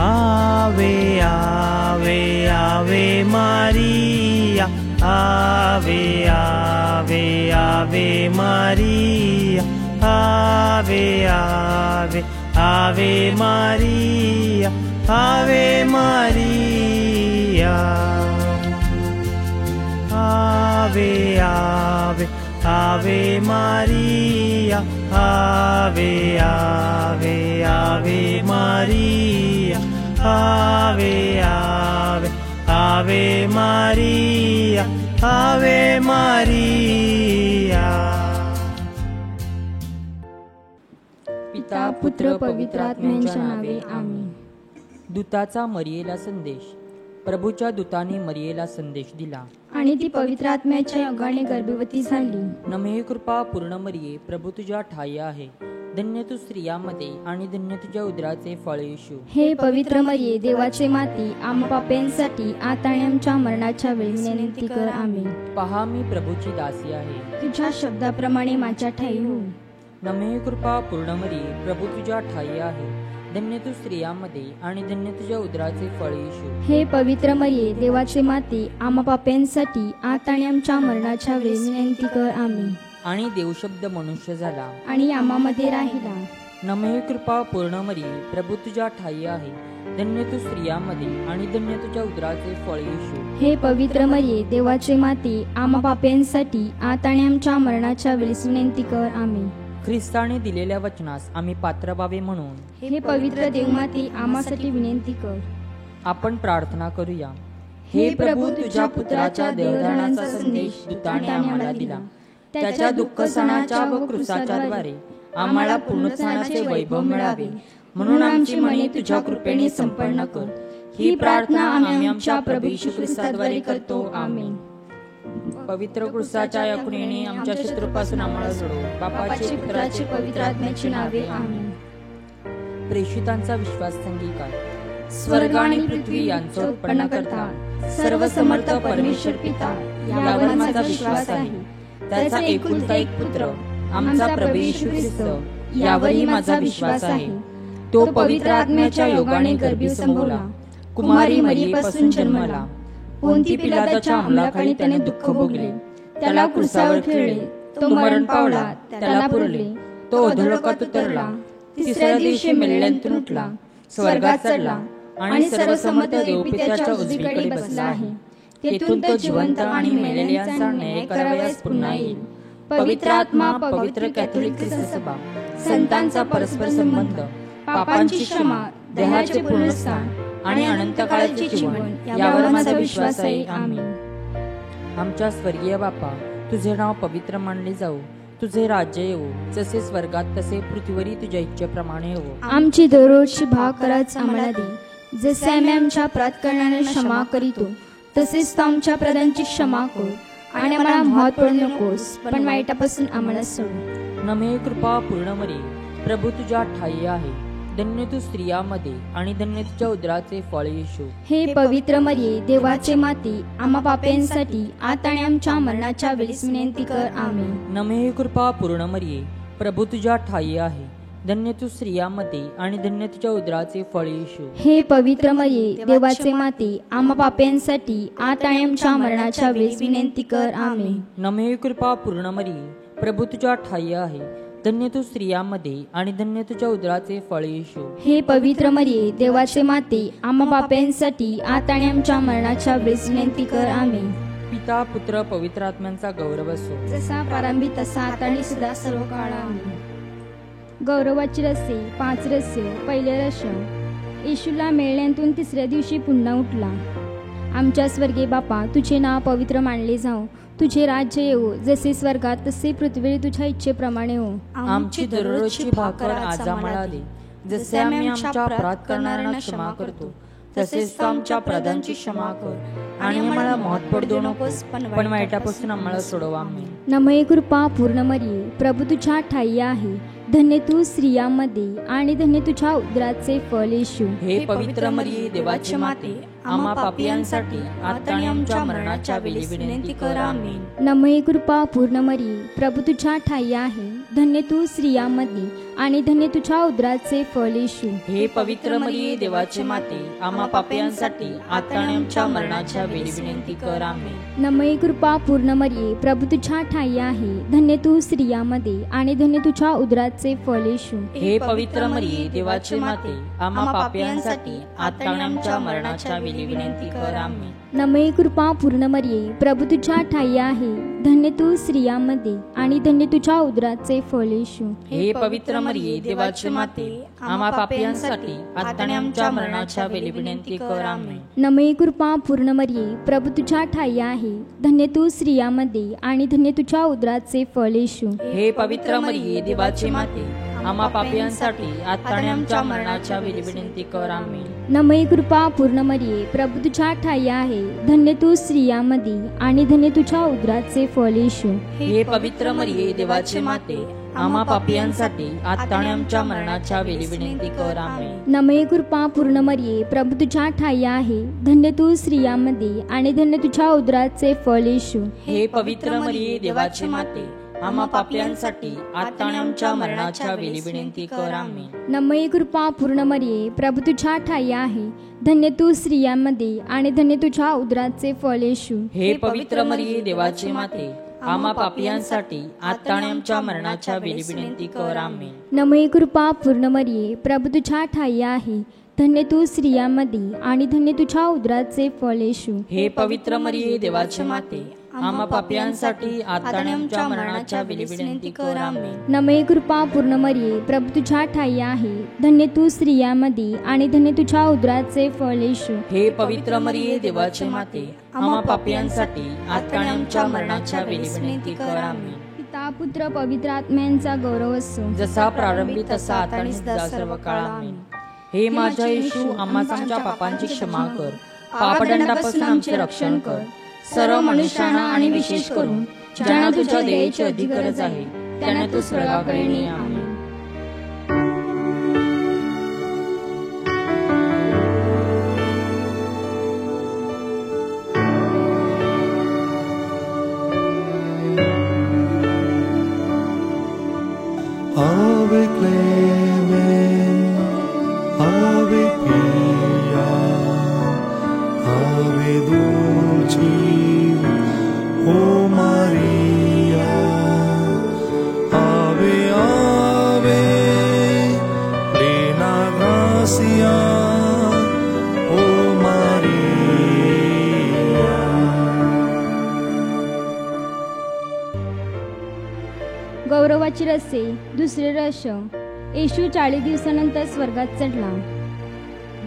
Ave, ave, ave Maria, ave, ave, ave Maria, ave, ave, ave Maria, ave Maria, ave, ave, ave Maria, ave, ave, ave Maria, ave, ave, ave Maria, ave Maria. पिता पुत्र पवित्र आत्म्यांच्या नावे आमीन. दूताचा मरियेला संदेश. प्रभूच्या दूताने मरियेला संदेश दिला आणि ती पवित्र आत्म्याच्या योगाने गर्भवती झाली. नमे कृपा पूर्ण मरिये, प्रभू तुझ्या ठाई आहे. धन्य तू स्त्रियांमध्ये आणि धन्य तुझ्या उदराचे फळ येशू. हे पवित्र मरिये, देवाचे माती, आम्हा पाप्यांसाठी आता आणि आमच्या मरणाच्या वेळी विनंती कर. आमीन. पहा, मी प्रभूची दासी आहे, तुझ्या शब्दाप्रमाणे माझ्या ठाई हो. नमे कृपा पूर्ण मरिये, प्रभू तुझ्या ठाई आहे. धन्य तू स्त्रियांमध्ये आणि धन्य तुझ्या उदराचे फळ येशू. हे पवित्र मरिये, देवाचे माती, आम्हा पाप्यांसाठी आता आणि आमच्या मरणाच्या वेळी विनंती कर. आमीन. आणि देवशब्द मनुष्य झाला आणि आम्हामध्ये राहिला. नमे कृपा पूर्ण मरिये, प्रभू तुझ्या ठाई आहे. धन्य तू स्त्रियांमध्ये आणि धन्य तुझ्या उदराचे फळ येशू. हे पवित्र मरिये, देवाचे माती, आम्हा पाप्यांसाठी आता आणि आमच्या मरणाच्या वेळेस विनंती कर. आमीन. ख्रिस्ताने दिलेल्या वचनास आम्ही पात्र व्हावे म्हणून हे पवित्र देवमाती, आम्हासाठी विनंती कर. आपण प्रार्थना करूया. हे प्रभू, तुझ्या पुत्राच्या देवदानाचा संदेश दूताने आम्हाला दिला. त्याच्या दुःख सणाच्या व क्रूसाच्या द्वारे आम्हाला पुनरुत्थानाचे वैभव मिळावे, म्हणून आमची मने तुझ्या कृपेने संपन्न कर. ही प्रार्थना आम्ही आमच्या प्रभू येशू ख्रिस्ताद्वारे करतो. आमीन. पवित्र क्रूसाच्या या खुणेने आमच्या शत्रूपासून आम्हाला सोडव. बापाचे, पुत्राचे, पवित्र आत्म्याची नावे. आमीन. प्रेषितांचा विश्वास अंगीकार. स्वर्ग आणि पृथ्वी यांचा उत्पन्न करता सर्व समर्थ परमेश्वर पिता, यावर माझा विश्वास आहे. त्याचा एकुलता एक पुत्र, आमचा प्रभू येशू ख्रिस्त, यावरही माझा विश्वास आहे. तो पवित्र आत्म्याच्या योगाने गर्भी संभोवला, कुमारी मरियेपासून जन्मला. पोंती पिलाताच्या अंमलाखाली त्याने दुःख भोगले, त्याला क्रूसावर खिळले, तो मरण पावला, त्याला पुरले, तो अधोलोकात उतरला, तिसऱ्या दिवशी मेलेल्यांतून उठला, स्वर्गात चढला आणि सर्वसमर्थ देवपित्याच्या उजवीकडे बसला आहे. तेथून तो जिवंत आणि मेलेल्यांचा न्याय करावयास पुन्हा येईल. पवित्र आत्मा, पवित्र कॅथोलिक ख्रिस्त सभा, संतांचा परस्पर संबंध, पापांची क्षमा, देहाचे पुनरुत्थान आणि अनंत काळाचे जीवन, यावर माझा विश्वास आहे. आमीन. आमच्या स्वर्गीय बापा, तुझे नाव पवित्र मानले जाऊ. तुझे राज्य येऊ, जसे स्वर्गात तसे पृथ्वीवरही तुझ्या इच्छेप्रमाणे हो. आमची दररोजची भाकरच आम्हाला दे, जसे आम्ही आमच्या अपराध करणाऱ्यांना क्षमा करीतो, तसेच तू आमच्या अपराधांची क्षमा कर. आणि आम्हाला मोहात पडू नकोस, पण वाईटापासून आम्हाला सोड. नमे कृपा पूर्ण मरिये, प्रभू तुझ्या ठाई आहे. धन्य तू स्त्रियांमध्ये आणि धन्य तुझ्या उदराचे फळ येशू. हे पवित्र मरिये, देवाचे माती, आम्हा पाप्यांसाठी आता आणि आमच्या मरणाच्या वेळेस विनंती कर. आमीन. नमे कृपा पूर्ण मरिये, प्रभू तुझ्या ठाई आहे. धन्य तू स्त्रियांमध्ये आणि धन्य तुझ्या उदराचे फळ येशू. हे पवित्र मरिये, देवाचे माती, आम्हा पाप्यांसाठी आता आणि आमच्या मरणाच्या वेळेस विनंती कर. आमीन. नमे कृपा पूर्ण मरिये, प्रभू तुझ्या ठाई आहे. धन्य तू स्त्रियांमध्ये आणि धन्य तुझ्या उदराचे फळ येशू. हे पवित्र मरिये, देवाचे माते, आम्हा पाप्यांसाठी आता आणि आमच्या मरणाच्या वेळेस विनंती कर. आमेन. पिता पुत्र पवित्र आत्म्यांचा गौरव असो. जसा प्रारंभी तसा आता आणि सुद्धा सर्व काळ. आमेन. गौरवाची रसे 5 रहस्य. पहिले रहस्य, येशूला मेल्यातून 3ऱ्या दिवशी पुन्हा उठला. आमच्या स्वर्गीय बापा, तुझे नाव पवित्र मानले जाओ. तुझे राज्य येवो, जसे स्वर्गात तसे पृथ्वीवर तुझ्या इच्छेप्रमाणे हो. आमची दररोजची भाकर आज आम्हाला दे. जसे आम्ही आमच्या अपराध करणाऱ्यांना क्षमा करतो, तसेच तू आमच्या अपराधांची क्षमा कर. आणि आम्हाला मोहात पडू नकोस, पण वाईटापासून आम्हाला सोडवा. आमेन. नमः कृपा पूर्ण मरिये, प्रभू तुझ्या ठाई आहे. धन्य तू स्त्रियांमध्ये आणि धन्य तुझ्या उदराचे फळ येशू. हे पवित्र मरिये, देवाची माते, आम्हा पापियांसाठी आता आणि आमच्या मरणाच्या वेळी विनंती कर. आमेन. नमः कृपा पूर्ण मरिये, प्रभू तुझ्या ठाई आहे. धन्य तू स्त्रियांमध्ये आणि धन्य तुझ्या उदराचे फळ येशू. हे पवित्र मरिये, देवाची माते, आम्हा पापियांसाठी आता आणि आमच्या मरणाच्या वेळी विनंती कर. आमेन. नमः कृपा पूर्ण मरिये, प्रभू तुझ्या ठाई आहे. धन्य तू स्त्रियांमध्ये आणि धन्य तुझ्या उदराचे फळ येशू. हे पवित्र मरिये, देवाची माते, आम्हा पापियांसाठी आता आणि आमच्या मरणाच्या वेळी विनंती कर. आमेन. नमः कृपा पूर्ण मरिये, प्रभू तुझ्या ठाई आहे. धन्य तू स्त्रियांमध्ये आणि धन्य तुझ्या उदराचे फळ येशू. हे पवित्र मरिये, देवाची माते, आम्हा पापियांसाठी आता आणि आमच्या मरणाच्या वेळी विनंती कर. आमेन. नमः कृपा पूर्ण मरिये, प्रभू तुझ्या ठाई आहे. धन्य तू स्त्रियांमध्ये आणि धन्य तुझ्या उदराचे फळ येशू. हे पवित्र मरिये, देवाची माते, आम्हा पापियांसाठी आता आणि आमच्या मरणाच्या वेळी विनंती कर. आमेन. नमः कृपा पूर्ण मरिये, प्रभू तुझ्या ठाई आहे. धन्य तू स्त्रियांमध्ये आणि धन्य तुझ्या उदराचे फळ येशू. हे पवित्र मरिये, देवाची माते, आम्हा पापियांसाठी आता आणि आमच्या मरणाच्या वेळी विनंती कर. आमेन. नमः कृपा पूर्ण मरिये, प्रभू तुझ्या ठाई आहे. धन्य तू स्त्रियांमध्ये आणि धन्य तुझ्या उदराचे फळ येशू. हे पवित्र मरिये, देवाची माते, आम्हा पापियांसाठी आता आणि आमच्या मरणाच्या वेळी विनंती कर. आमेन. नमः कृपा पूर्ण मरिये, प्रभू तुझ्या ठाई आहे. धन्य तू स्त्रियांमध्ये आणि धन्य तुझ्या उदराचे फळ येशू. हे पवित्र मरिये, देवाची माते, आम्हा पापियांसाठी आता आणि आमच्या मरणाच्या वेळी विनंती कर. आमेन. नमः कृपा पूर्ण मरिये, प्रभू तुझ्या ठाई आहे. धन्य तू स्त्रियांमध्ये आणि धन्य तुझ्या उदराचे फळ येशू. हे पवित्र मरिये, देवाची माते, आम्हा पापियांसाठी आता आणि आमच्या मरणाच्या वेळी विनंती कर. आमेन. नमः कृपा पूर्ण मरिये, प्रभू तुझ्या ठाई आहे. धन्य तू स्त्रियांमध्ये आणि धन्य तुझ्या उदराचे फळ येशू. हे पवित्र मरिये, देवाची माते, आम्हा पापियांसाठी आता आणि आमच्या मरणाच्या वेळी विनंती कर. आमेन. पिता पुत्र पवित्र आत्म्यांचा गौरव असो. जसा प्रारंभी तसा आता आणि सदा सर्व काळ. आमेन. हे माझ्या येशू, आम्हा आमच्या पापांची क्षमा कर. पापदंडापासून आमचे रक्षण कर. सर्व मनुष्यांना आणि विशेष करून ज्यांना तुझ्या दयेची अधिक गरज आहे त्यांना तू स्वर्गाकडे ने. आमेन. Ave Clement, Ave Pia, Ave Dulce, O Maria, Ave Ave, plena gracia, O Maria. गौरवाची रसे 2रे रहस्य. येशू 40 दिवसानंतर स्वर्गात चढला.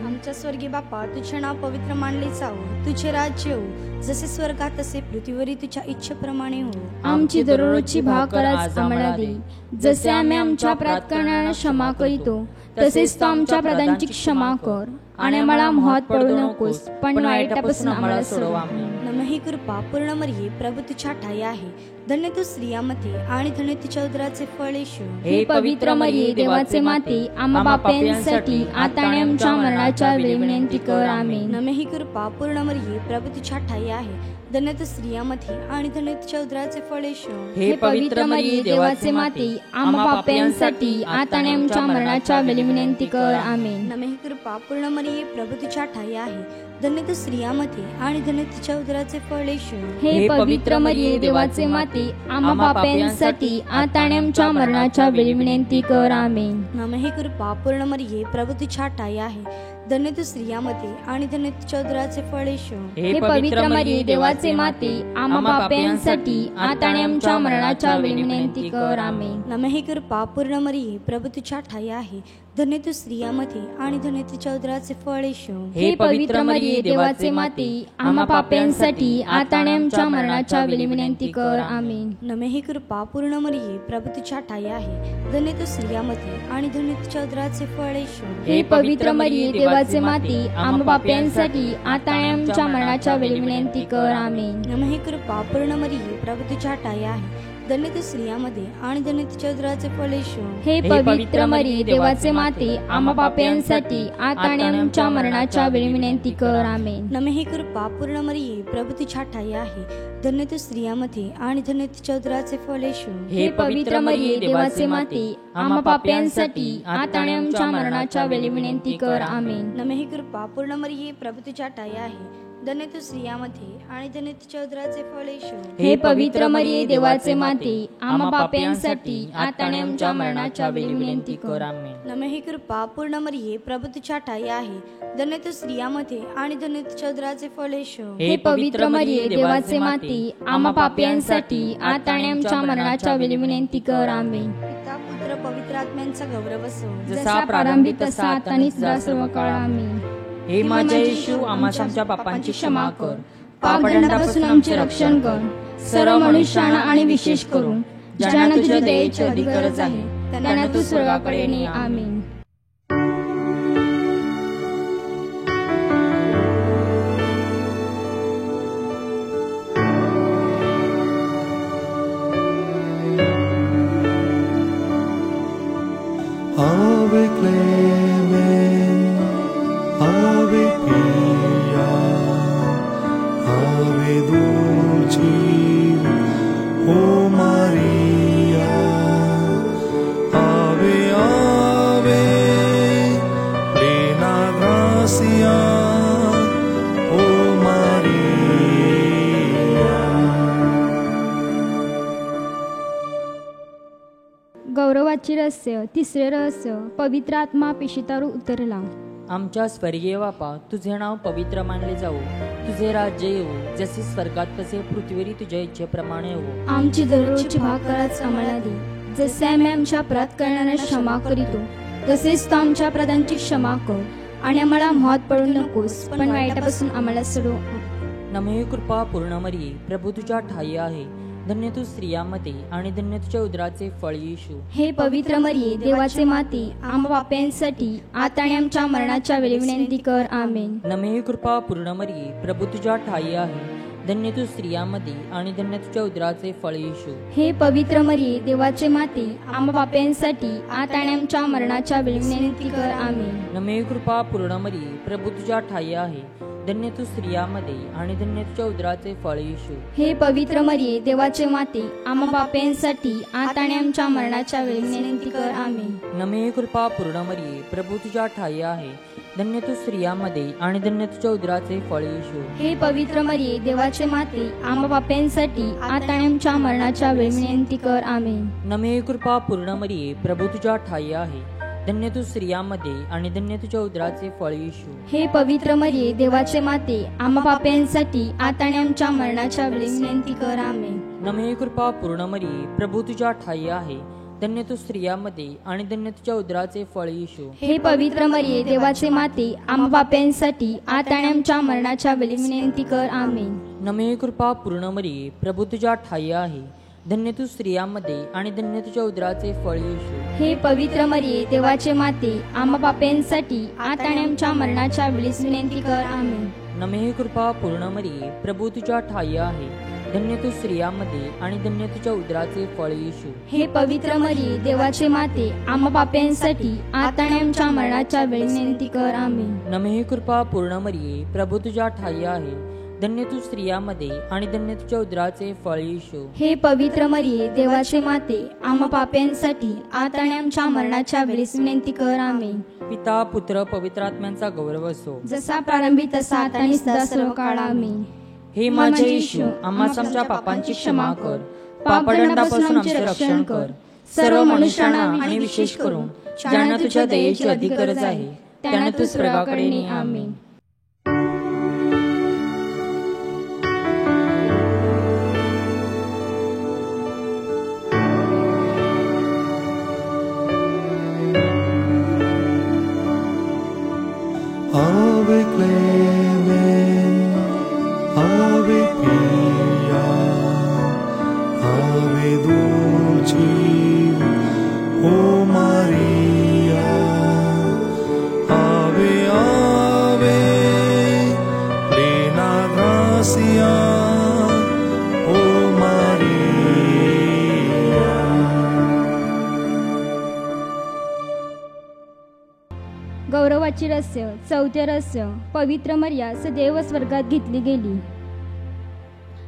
आमच्या स्वर्गीय बापा, तुझे नाव पवित्र मानले जावो. तुझे राज्य हो, जसे स्वर्गात तसे पृथ्वीवरी तुझ्या इच्छेप्रमाणे हो. आमची दररोजची भाकर आज आम्हाला दे. जसे आम्ही आमच्या अपराध करणाऱ्यांना क्षमा करीतो, तसेच तू आमच्या अपराधांची क्षमा कर. आणि आम्हाला मोहात पडू नकोस, पण वाईटापासून आम्हाला सोडवा. आमेन. नमः कृपा पूर्ण मरिये, प्रभू तुझ्या ठाई आहे. धन्य तू स्त्रियांमध्ये आणि धन्य तुझ्या उदराचे फळ येशू. हे पवित्र मरिये, देवाचे माते, आम्हा पाप्यांसाठी आता आणि आमच्या मरणाच्या वेळी विनंती कर. आमेन. नमः कृपा पूर्ण मरिये, प्रभू तुझ्या ठाई आहे. धन्य तू स्त्रियांमध्ये आणि धन्य तुझ्या उदराचे फळ येशू. हे पवित्र मरिये, देवाचे माते, आम्हा पाप्यांसाठी आता आणि आमच्या मरणाच्या वेळी विनंती कर. आमेन. नमः कृपा पूर्ण मरिये, प्रभू तुझ्या ठाई आहे. धन्य तू स्त्रियांमध्ये आणि धन्य तुझ्या उदराचे उदराचे फळ येशू. हे पवित्र मरिये देवाचे माते, आम्हा पाप्यांसाठी आता आणि आमच्या मरणाच्या वेळी विनंती कर. आमेन. नाम हे कृपा पूर्ण मरिये प्रभू तुझ्या ठाई आहे, धन्य तू स्त्रियामध्ये आणि धन्य तुझ्या उदराचे फळ येशू. हे पवित्र मरिये देवाचे माते, आम्हा पाप्यांसाठी आता आणि आमच्या मरणाच्या वेळी विनंती कर. आमेन. नाम हे कृपा पूर्ण मरिये प्रभू तुझ्या ठाई आहे, धन्य तू स्त्रियामध्ये आणि धन्य तुझ्या उदराचे फळ येशू. हे पवित्र मरिये देवाचे माते, आम्हा पाप्यांसाठी आता आणि आमच्या मरणाच्या वेळी विनंती कर. आमेन. नमे ही कृपा पूर्ण मरिये प्रभू तुझ्या ठाई आहे, धन्य तू स्त्रियामध्ये आणि धन्य तुझ्या उदराचे फळ येशू. हे पवित्र मरिये देवाचे माते, आम्हा पाप्यांसाठी आता आणि आमच्या मरणाच्या वेळी विनंती कर. आमेन. नमे ही कृपा पूर्ण मरिये प्रभू तुझ्या ठाई आहे, धन्य तू स्त्रियामध्ये आणि धन्य तुझ्या उदराचे फळ येशू. हे पवित्र मरिये देवाचे माते, आम्हा पाप्यांसाठी आता आणि आमच्या मरणाच्या वेळी विनंती कर. आमेन. नमे ही कृपा पूर्ण मरिये प्रभू तुझ्या ठाई आहे, धन्य तू स्त्रियामध्ये आणि धन्य तुझ्या उदराचे फळ येशू. हे पवित्र मरिये देवाचे माते, आम्हा पाप्यांसाठी आता आणि आमच्या मरणाच्या वेळी विनंती कर. आमेन. नमे ही कृपा पूर्ण मरिये प्रभू तुझ्या ठाई आहे, धन्य तू स्त्रियामध्ये आणि धन्य तुझ्या उदराचे फळ येशू. हे पवित्र मरिये देवाचे माते, आम्हा पाप्यांसाठी आता आणि आमच्या मरणाच्या वेळी विनंती कर. आमेन. नमे ही कृपा पूर्ण मरिये प्रभू तुझ्या ठाई आहे, धन्य तू स्त्रियामध्ये आणि धन्य तुझ्या उदराचे फळ येशू. हे पवित्र मरिये देवाचे माते, आम्हा पाप्यांसाठी आता आणि आमच्या मरणाच्या वेळी विनंती कर. आमेन. पिता पुत्र पवित्र आत्म्यांचा गौरव असो, जसा प्रारंभी तसा आता आणि सदा सर्व काळ. आमेन. हे माझ्या येशू, आम्हा आमच्या पापांची क्षमा कर, पापदंडापासून आमचे रक्षण कर. सर्व मनुष्यांना आणि विशेष करून ज्यांना तुझ्या दयेची अधिक गरज आहे त्यांना तू स्वर्गाकडे ने. आमेन. Ave Clement, Ave Pia, Ave Dulcis, O Maria, Ave Ave, plena gracia, O Maria. गौरवाची रहस्य. तिसरे रहस्य. पवित्र आत्मा पिशितारू उतरला. आमच्या स्वर्गीय बापा, तुझे नाव पवित्र मानले जावो, तुझे राज्य येवो, जसे स्वर्गात तसे पृथ्वीवरी तुझ्या इच्छेप्रमाणे हो. आमची दररोजची भाकरच आम्हाला दे, जसे आम्ही आमच्या अपराध करणाऱ्या क्षमा करीतो तसेच तू आमच्या अपराधांची क्षमा कर, आणि आम्हाला मोहात पडू नकोस पण वाईटापासून आम्हाला सोडव. नमे कृपा पूर्ण मरिये प्रभू तुझ्या ठाई आहे, धन्य तू स्त्रियामध्ये आणि धन्य तुझ्या उदराचे फळ येशू. हे पवित्र मरिये देवाचे माते, आम्हा पाप्यांसाठी आता आणि आमच्या मरणाच्या वेळी विनंती कर. आमेन. नमे कृपा पूर्ण मरिये प्रभू तुझ्या ठाई आहे, धन्य तू स्त्रियामध्ये आणि धन्य तुझ्या उदराचे फळ येशू. हे पवित्र मरिये देवाचे माते, आम्हा पाप्यांसाठी आता आणि आमच्या मरणाच्या वेळी विनंती कर. आमेन. नमे कृपा पूर्ण मरिये प्रभू तुझ्या ठाई आहे, धन्य तू स्त्रियामध्ये आणि धन्य तुझ्या उदराचे फळ येशू. हे पवित्र मरिये देवाचे माते, आम्हा पाप्यांसाठी आता आणि आमच्या मरणाच्या वेळी विनंती कर. आमेन. नमे कृपा पूर्ण मरिये प्रभू तुझ्या ठाई आहे, धन्य तू स्त्रियामध्ये आणि धन्य तुझ्या उदराचे फळ येशू. हे पवित्र मरिये देवाचे माते, आम्हा पाप्यांसाठी आता आणि आमच्या मरणाच्या वेळी विनंती कर. आमेन. नमे कृपा पूर्ण मरिये प्रभू तुझ्या ठाई आहे, धन्य तू स्त्रियामध्ये आणि धन्य तुझ्या उदराचे फळ येशू. हे पवित्र मरिये देवाचे माते, आम्हा पाप्यांसाठी आता आणि आमच्या मरणाच्या वेळी विनंती कर. आमेन. नमे कृपा पूर्ण मरिये प्रभू तुझ्या ठाई आहे, धन्य तू स्त्रियामध्ये आणि धन्य तुझ्या उदराचे फळ येशू. हे पवित्र मरिये देवाचे माते, आम्हा पाप्यांसाठी आता आणि आमच्या मरणाच्या वेळी विनंती कर. आमेन. नमे कृपा पूर्ण मरिये प्रभू तुझ्या ठाई आहे, धन्य तू स्त्रियामध्ये आणि धन्य तुझ्या उदराचे फळ येशू. हे पवित्र मरिये देवाचे माते, आम्हा पाप्यांसाठी आता आणि आमच्या मरणाच्या वेळी विनंती कर. आमेन. नमे कृपा पूर्ण मरिये प्रभू तुझ्या ठाई आहे, धन्य तू स्त्रियामध्ये आणि धन्य तुझ्या उदराचे फळ येशू. हे पवित्र मरिये देवाचे माते, आम्हा पाप्यांसाठी आता आणि आमच्या मरणाच्या वेळी विनंती कर. आमेन. नमे कृपा पूर्ण मरिये प्रभू तुझ्या ठाई आहे, धन्य तू स्त्रियामध्ये आणि धन्य तुझ्या उदराचे फळ येशू. हे पवित्र मरिये देवाचे माते, आम्हा पाप्यांसाठी आता आणि आमच्या मरणाच्या वेळी विनंती कर. आमेन. पिता पुत्र पवित्र आत्म्यांचा गौरव असो, जसा प्रारंभी तसा आता आणि सदा सर्व काळ. आमेन. हे माझे येशू, आम्हा आमच्या पापांची क्षमा कर, पापदंडापासून आमचे रक्षण कर. सर्व मनुष्यांना आणि विशेष करून ज्यांना तुझ्या दयेची अधिक गरज आहे त्यांना तू स्वर्गाकडे ने. आमेन. Ave Clement, Ave Pia, Ave Dulcis, O Maria, Ave Ave, plena gratia, O Maria. गौरवाची रहस्य, चौथे रहस्य, पवित्र मर्या सदैव स्वर्गात घेतली गेली.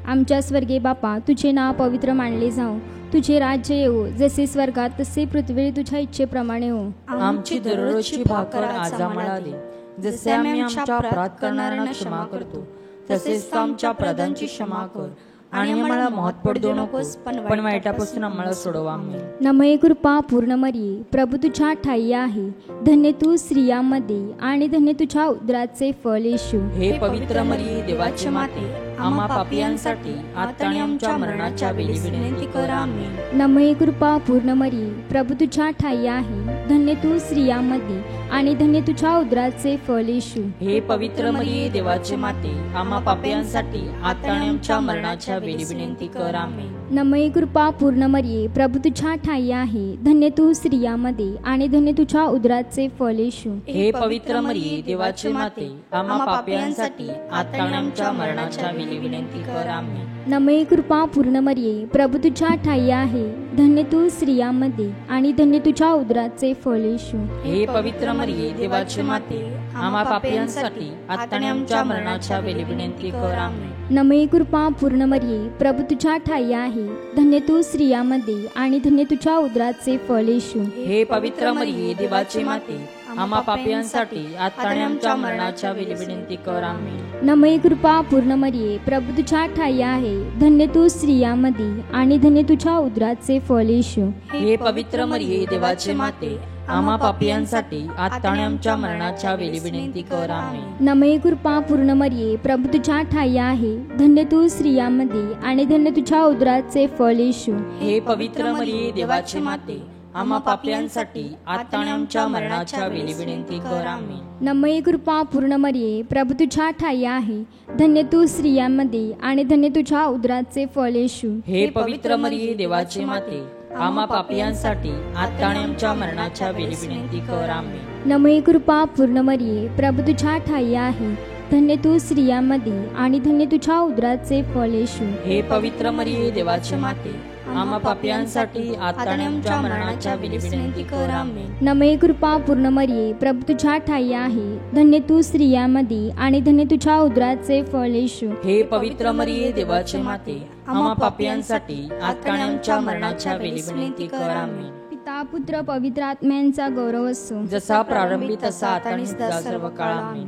आमच्या स्वर्गीय बापा, तुझे नाव पवित्र मानले जाओ, तुझे राज्य येवो, जसे स्वर्गात तसे पृथ्वीवर तुझ्या इच्छेप्रमाणे हो. आमची दररोजची भाकर आज आम्हाला दे, जसे आम्ही आमच्या अपराध करणाऱ्यांना क्षमा करतो तसेच तू आमच्या अपराधांची क्षमा कर, आणि आम्हाला मोहात पडू देऊ नकोस, पण वाईटापासून आम्हाला सोडव. आमेन. नमये कृपा पूर्ण मरिये, प्रभू तुझ्या ठाई आहे, धन्य तू स्त्रियांमध्ये आणि धन्य तुझ्या उदराचे फळ येशू. हे पवित्र मरिये, देवाची माते, आम्हा पापियांसाठी आता आणि आमच्या मरणाच्या वेळी विनंती कर. आमेन. नमये कृपा पूर्ण मरिये, प्रभू तुझ्या ठाई आहे, धन्य तू स्त्रियांमध्ये आणि धन्य तुझ्या उदराचे फळ येशू. हे पवित्र मरिये, देवाची माते, आम्हा पापियांसाठी आता आणि आमच्या मरणाच्या वेळी विनंती कर. आमेन. नमये कृपा पूर्ण मरिये, प्रभू तुझ्या ठाई आहे, धन्य तू स्त्रियांमध्ये आणि धन्य तुझ्या उदराचे फळ येशू. हे पवित्र मरिये, देवाची माते, आम्हा पापियांसाठी आता आणि आमच्या मरणाच्या वेळी विनंती कर. आमेन. नमये कृपा पूर्ण मरिये, प्रभू तुझ्या ठाई आहे, धन्य तू स्त्रियांमध्ये आणि धन्य तुझ्या उदराचे फळ येशू. हे पवित्र मरिये, देवाची माते, आम्हा पापियांसाठी आता आणि आमच्या मरणाच्या वेळी विनंती कर. आमेन. नमये कृपा पूर्ण मरिये, प्रभू तुझ्या ठाई आहे, धन्य तू स्त्रियांमध्ये आणि धन्य तुझ्या उदराचे फळ येशू. हे पवित्र मरिये, देवाची माते, आम्हा पापियांसाठी आता आणि आमच्या मरणाच्या वेळी विनंती कर. आमेन. नमये कृपा पूर्ण मरिये, प्रभू तुझ्या ठाई आहे, धन्य तू स्त्रियांमध्ये आणि धन्य तुझ्या उदराचे फळ येशू. हे पवित्र मरिये, देवाची माते, आम्हा पापियांसाठी आता आणि आमच्या मरणाच्या वेळी विनंती कर. आमेन. नमये कृपा पूर्ण मरिये, प्रभू तुझ्या ठाई आहे, धन्य तू स्त्रियांमध्ये आणि धन्य तुझ्या उदराचे फळ येशू. हे पवित्र मरिये, देवाची माते, आम्हा पापियांसाठी आता आणि आमच्या मरणाच्या वेळी विनंती कर. आमेन. नमये कृपा पूर्ण मरिये, प्रभू तुझ्या ठाई आहे, धन्य तू स्त्रियांमध्ये आणि धन्य तुझ्या उदराचे फळ येशू. हे पवित्र मरिये, देवाची माते, आम्हा पापियांसाठी आता आणि आमच्या मरणाच्या वेळी विनंती कर. आमेन. नमये कृपा पूर्ण मरिये, प्रभू तुझ्या ठाई आहे, धन्य तू स्त्रियांमध्ये आणि धन्य तुझ्या उदराचे फळ येशू. हे पवित्र मरिये, देवाची माते, आम्हा पापियांसाठी आता आणि आमच्या मरणाच्या वेळी विनंती कर. आमेन. नमये कृपा पूर्ण मरिये, प्रभू तुझ्या ठाई आहे, धन्य तू स्त्रियांमध्ये आणि धन्य तुझ्या उदराचे फळ येशू. हे पवित्र मरिये, देवाची माते, आम्हा पापियांसाठी आता आणि आमच्या मरणाच्या वेळी विनंती कर. आमेन. पिता पुत्र पवित्र आत्म्यांचा गौरव असो, जसा प्रारंभी तसा आता आणि सदा सर्व काळ. आमेन.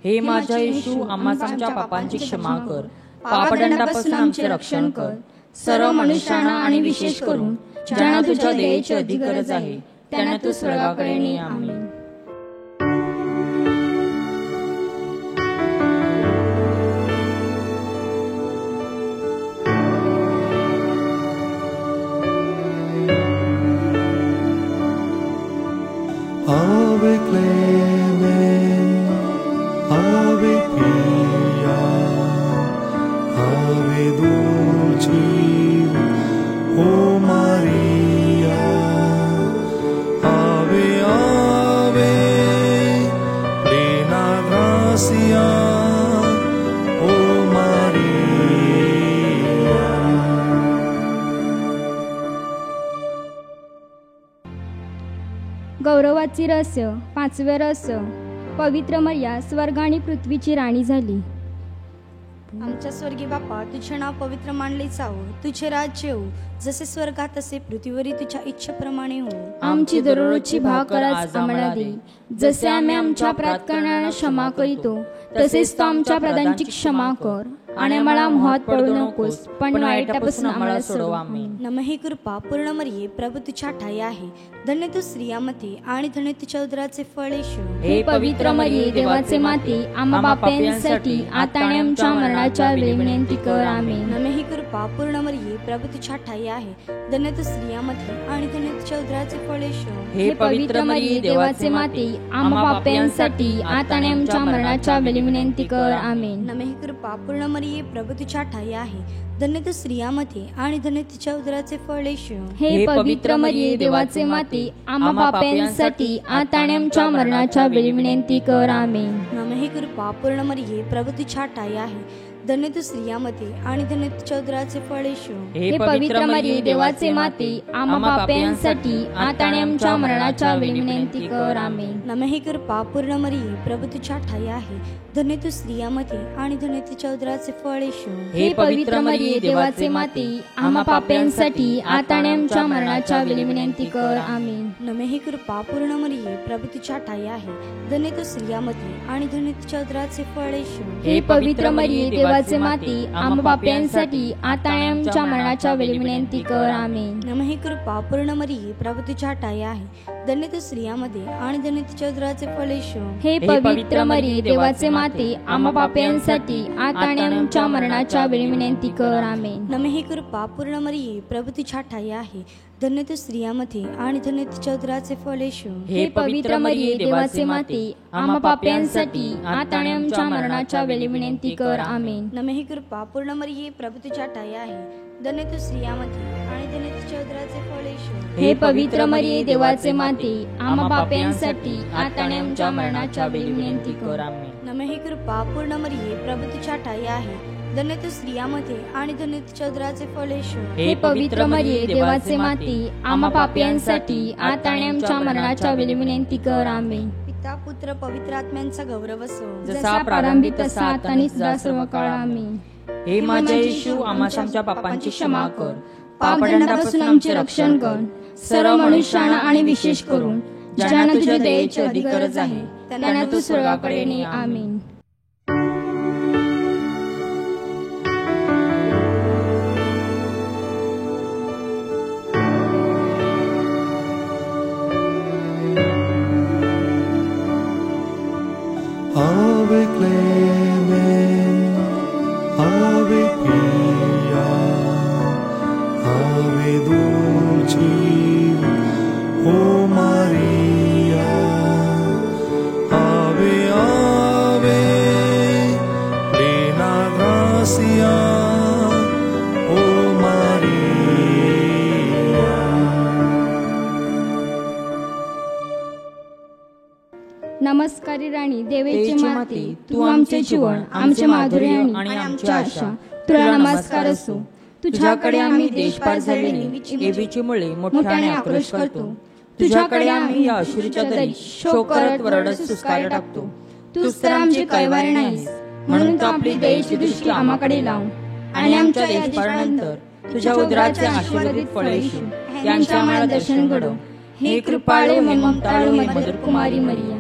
हे माझ्या येशू, आम्हा आमच्या पापांची क्षमा कर, पापदंडापासून आमचे रक्षण कर. सर्व मनुष्यांना आणि विशेष करून ज्यांना तुझ्या दयेची अधिक गरज आहे त्यांना तू स्वर्गाकडे ने. आमेन. Ave Clement, Ave Pia, Ave Dulcis, O Maria, Ave Ave, plena gratia, O Maria. गौरवाची रहस्य, पाचवे रहस्य, पवित्र मर्या स्वर्ग आणि पृथ्वीची राणी झाली. आमच्या स्वर्गीय बापा, तुझे नाव पवित्र मानले जावो, तुझे राज्य येवो, जसे स्वर्गात तसे पृथ्वीवरी तुझ्या इच्छेप्रमाणे हो. आमची दररोजची भाकर आज आम्हाला दे, जसे आम्ही आमच्या अपराध करणाऱ्यांना क्षमा करीतो तसेच तू आमच्या प्रधानची क्षमा कर आणि आम्हाला मोहात पडू नकोस, पण वाईटापासून आम्हाला सोडव. आमेन. नमः कृपा पूर्ण मरिये, प्रभू तुझ्या ठाई आहे. धन्य तू स्त्रियामध्ये आणि धन्य तुझ्या उदराचे फळ येशू. हे पवित्र मरिये, देवाचे माते, आम्हा पाप्यांसाठी आता आणि आमच्या मरणाच्या वेळी विनंती कर. आमेन. नमः कृपा पूर्ण मरिये, प्रभू तुझ्या ठाई आहे. धन्य तू स्त्रियामध्ये आणि धन्य तुझ्या उदराचे फळ येशू. हे पवित्र मरिये, देवाचे माते, आम्हा पाप्यांसाठी आता आणि आमच्या मरणाच्या वेळी विनंती कर. आमेन. नमः कृपा पूर्ण मरिये, प्रभू तुझ्या ठाई आहे. धन्य तू स्त्रियामध्ये आणि धन्य तुझ्या उदराचे फळ येशू. हे पवित्र मरिये, देवाचे माते, आम्हा पाप्यांसाठी आता आणि आमच्या मरणाच्या वेळी विनंती कर. आमेन. नमः कृपा पूर्ण मरिये, प्रभू तुझ्या ठाई आहे. धन्य तू स्त्रियामध्ये आणि धन्य तुझ्या उदराचे फळ येशू. हे पवित्र मरिये, देवाचे माते, आम्हा पाप्यांसाठी आता आणि आमच्या मरणाच्या वेळी विनंती कर. आमेन. नमः कृपा पूर्ण मरिये, प्रभू तुझ्या ठाई आहे. धन्य तू स्त्रियामध्ये आणि धन्य तुझ्या उदराचे फळ येशू. हे पवित्र मरिये, देवाचे माते, आम्हा पाप्यांसाठी आता आणि आमच्या मरणाच्या वेळी विनंती कर. आमेन. नमः कृपा पूर्ण मरिये, प्रभू तुझ्या ठाई आहे. धन्य तू स्त्रियामध्ये आणि धन्य तुझ्या उदराचे फळ येशू. हे पवित्र मरिये, देवाचे माते, आम्हा पाप्यांसाठी आता आणि आमच्या मरणाच्या वेळी विनंती कर. आमेन. नमः कृपा पूर्ण मरिये, प्रभू तुझ्या ठाई आहे. धन्य तू स्त्रियामध्ये आणि धन्य तुझ्या उदराचे फळ येशू. हे पवित्र मरिये, देवाचे माते, आम्हा पाप्यांसाठी आता आणि आमच्या मरणाच्या वेळी विनंती कर. आमेन. नमः कृपा पूर्ण मरिये, प्रभू तुझ्या ठाई आहे. धन्य तू स्त्रियामध्ये आणि धन्य तुझ्या उदराचे फळ येशू. हे पवित्र मरिये, देवाचे माते, आम्हा पाप्यांसाठी आता आणि आमच्या मरणाच्या वेळी विनंती कर. आमेन. नमः कृपा पूर्ण मरिये, प्रभू तुझ्या ठाई आहे. धन्य तू स्त्रियामध्ये आणि धन्य तुझ्या उदराचे फळ येशू. हे पवित्र मरिये, देवाचे माते, आम्हा पाप्यांसाठी आता आणि आमच्या मरणाच्या वेळी विनंती कर. आमेन. नमः कृपा पूर्ण मरिये, प्रभू तुझ्या ठाई आहे. धन्य तू स्त्रियामध्ये आणि धन्य तुझ्या उदराचे फळ येशू. हे पवित्र मरिये, देवाचे माते, आम्हा पाप्यांसाठी आता आणि आमच्या मरणाच्या वेळी विनंती कर. आमेन. पिता पुत्र पवित्र आत्म्यांचा गौरव असो. जसा प्रारंभी तसा आता आणि सदा सर्व काळ. आमेन. हे माझ्या येशू, आमच्या पापांची क्षमा कर, पापदंडापासून आमचे रक्षण कर. सर्व मनुष्यांना आणि विशेष करून ज्यांना तुझ्या दयेची अधिक गरज आहे त्यांना तू स्वर्गाकडे ने. आमेन. Ave Clement, Ave Pia, Ave Dulcis, O Maria, Ave Ave, plena gracia, O Maria. नमस्कारी राणी, देवेची देवीची माते, माते, तू आमचे जीवन, आमचे माधुर्य आणि आमची आशा. तुला नमस्कार असो. तुझ्याकडे आम्ही देशपार झालेली एवीची मुळे मोठ्याने मोठ्याने आक्रोश करतो. तुझ्याकडे आम्ही या अश्रूच्या दरी शोक करत वरडत सुस्कारे टाकतो. तूच तर आमची कैवारी नाहीस, म्हणून तू आपली दयेची दृष्टी आम्हाकडे लाव आणि आमच्या देशपारानंतर तुझ्या उदराचे आशीर्वादित फळ येशू यांचे आम्हाला दर्शन घडव. हे कृपाळू, हे ममताळू, मधुर कुमारी मरिया.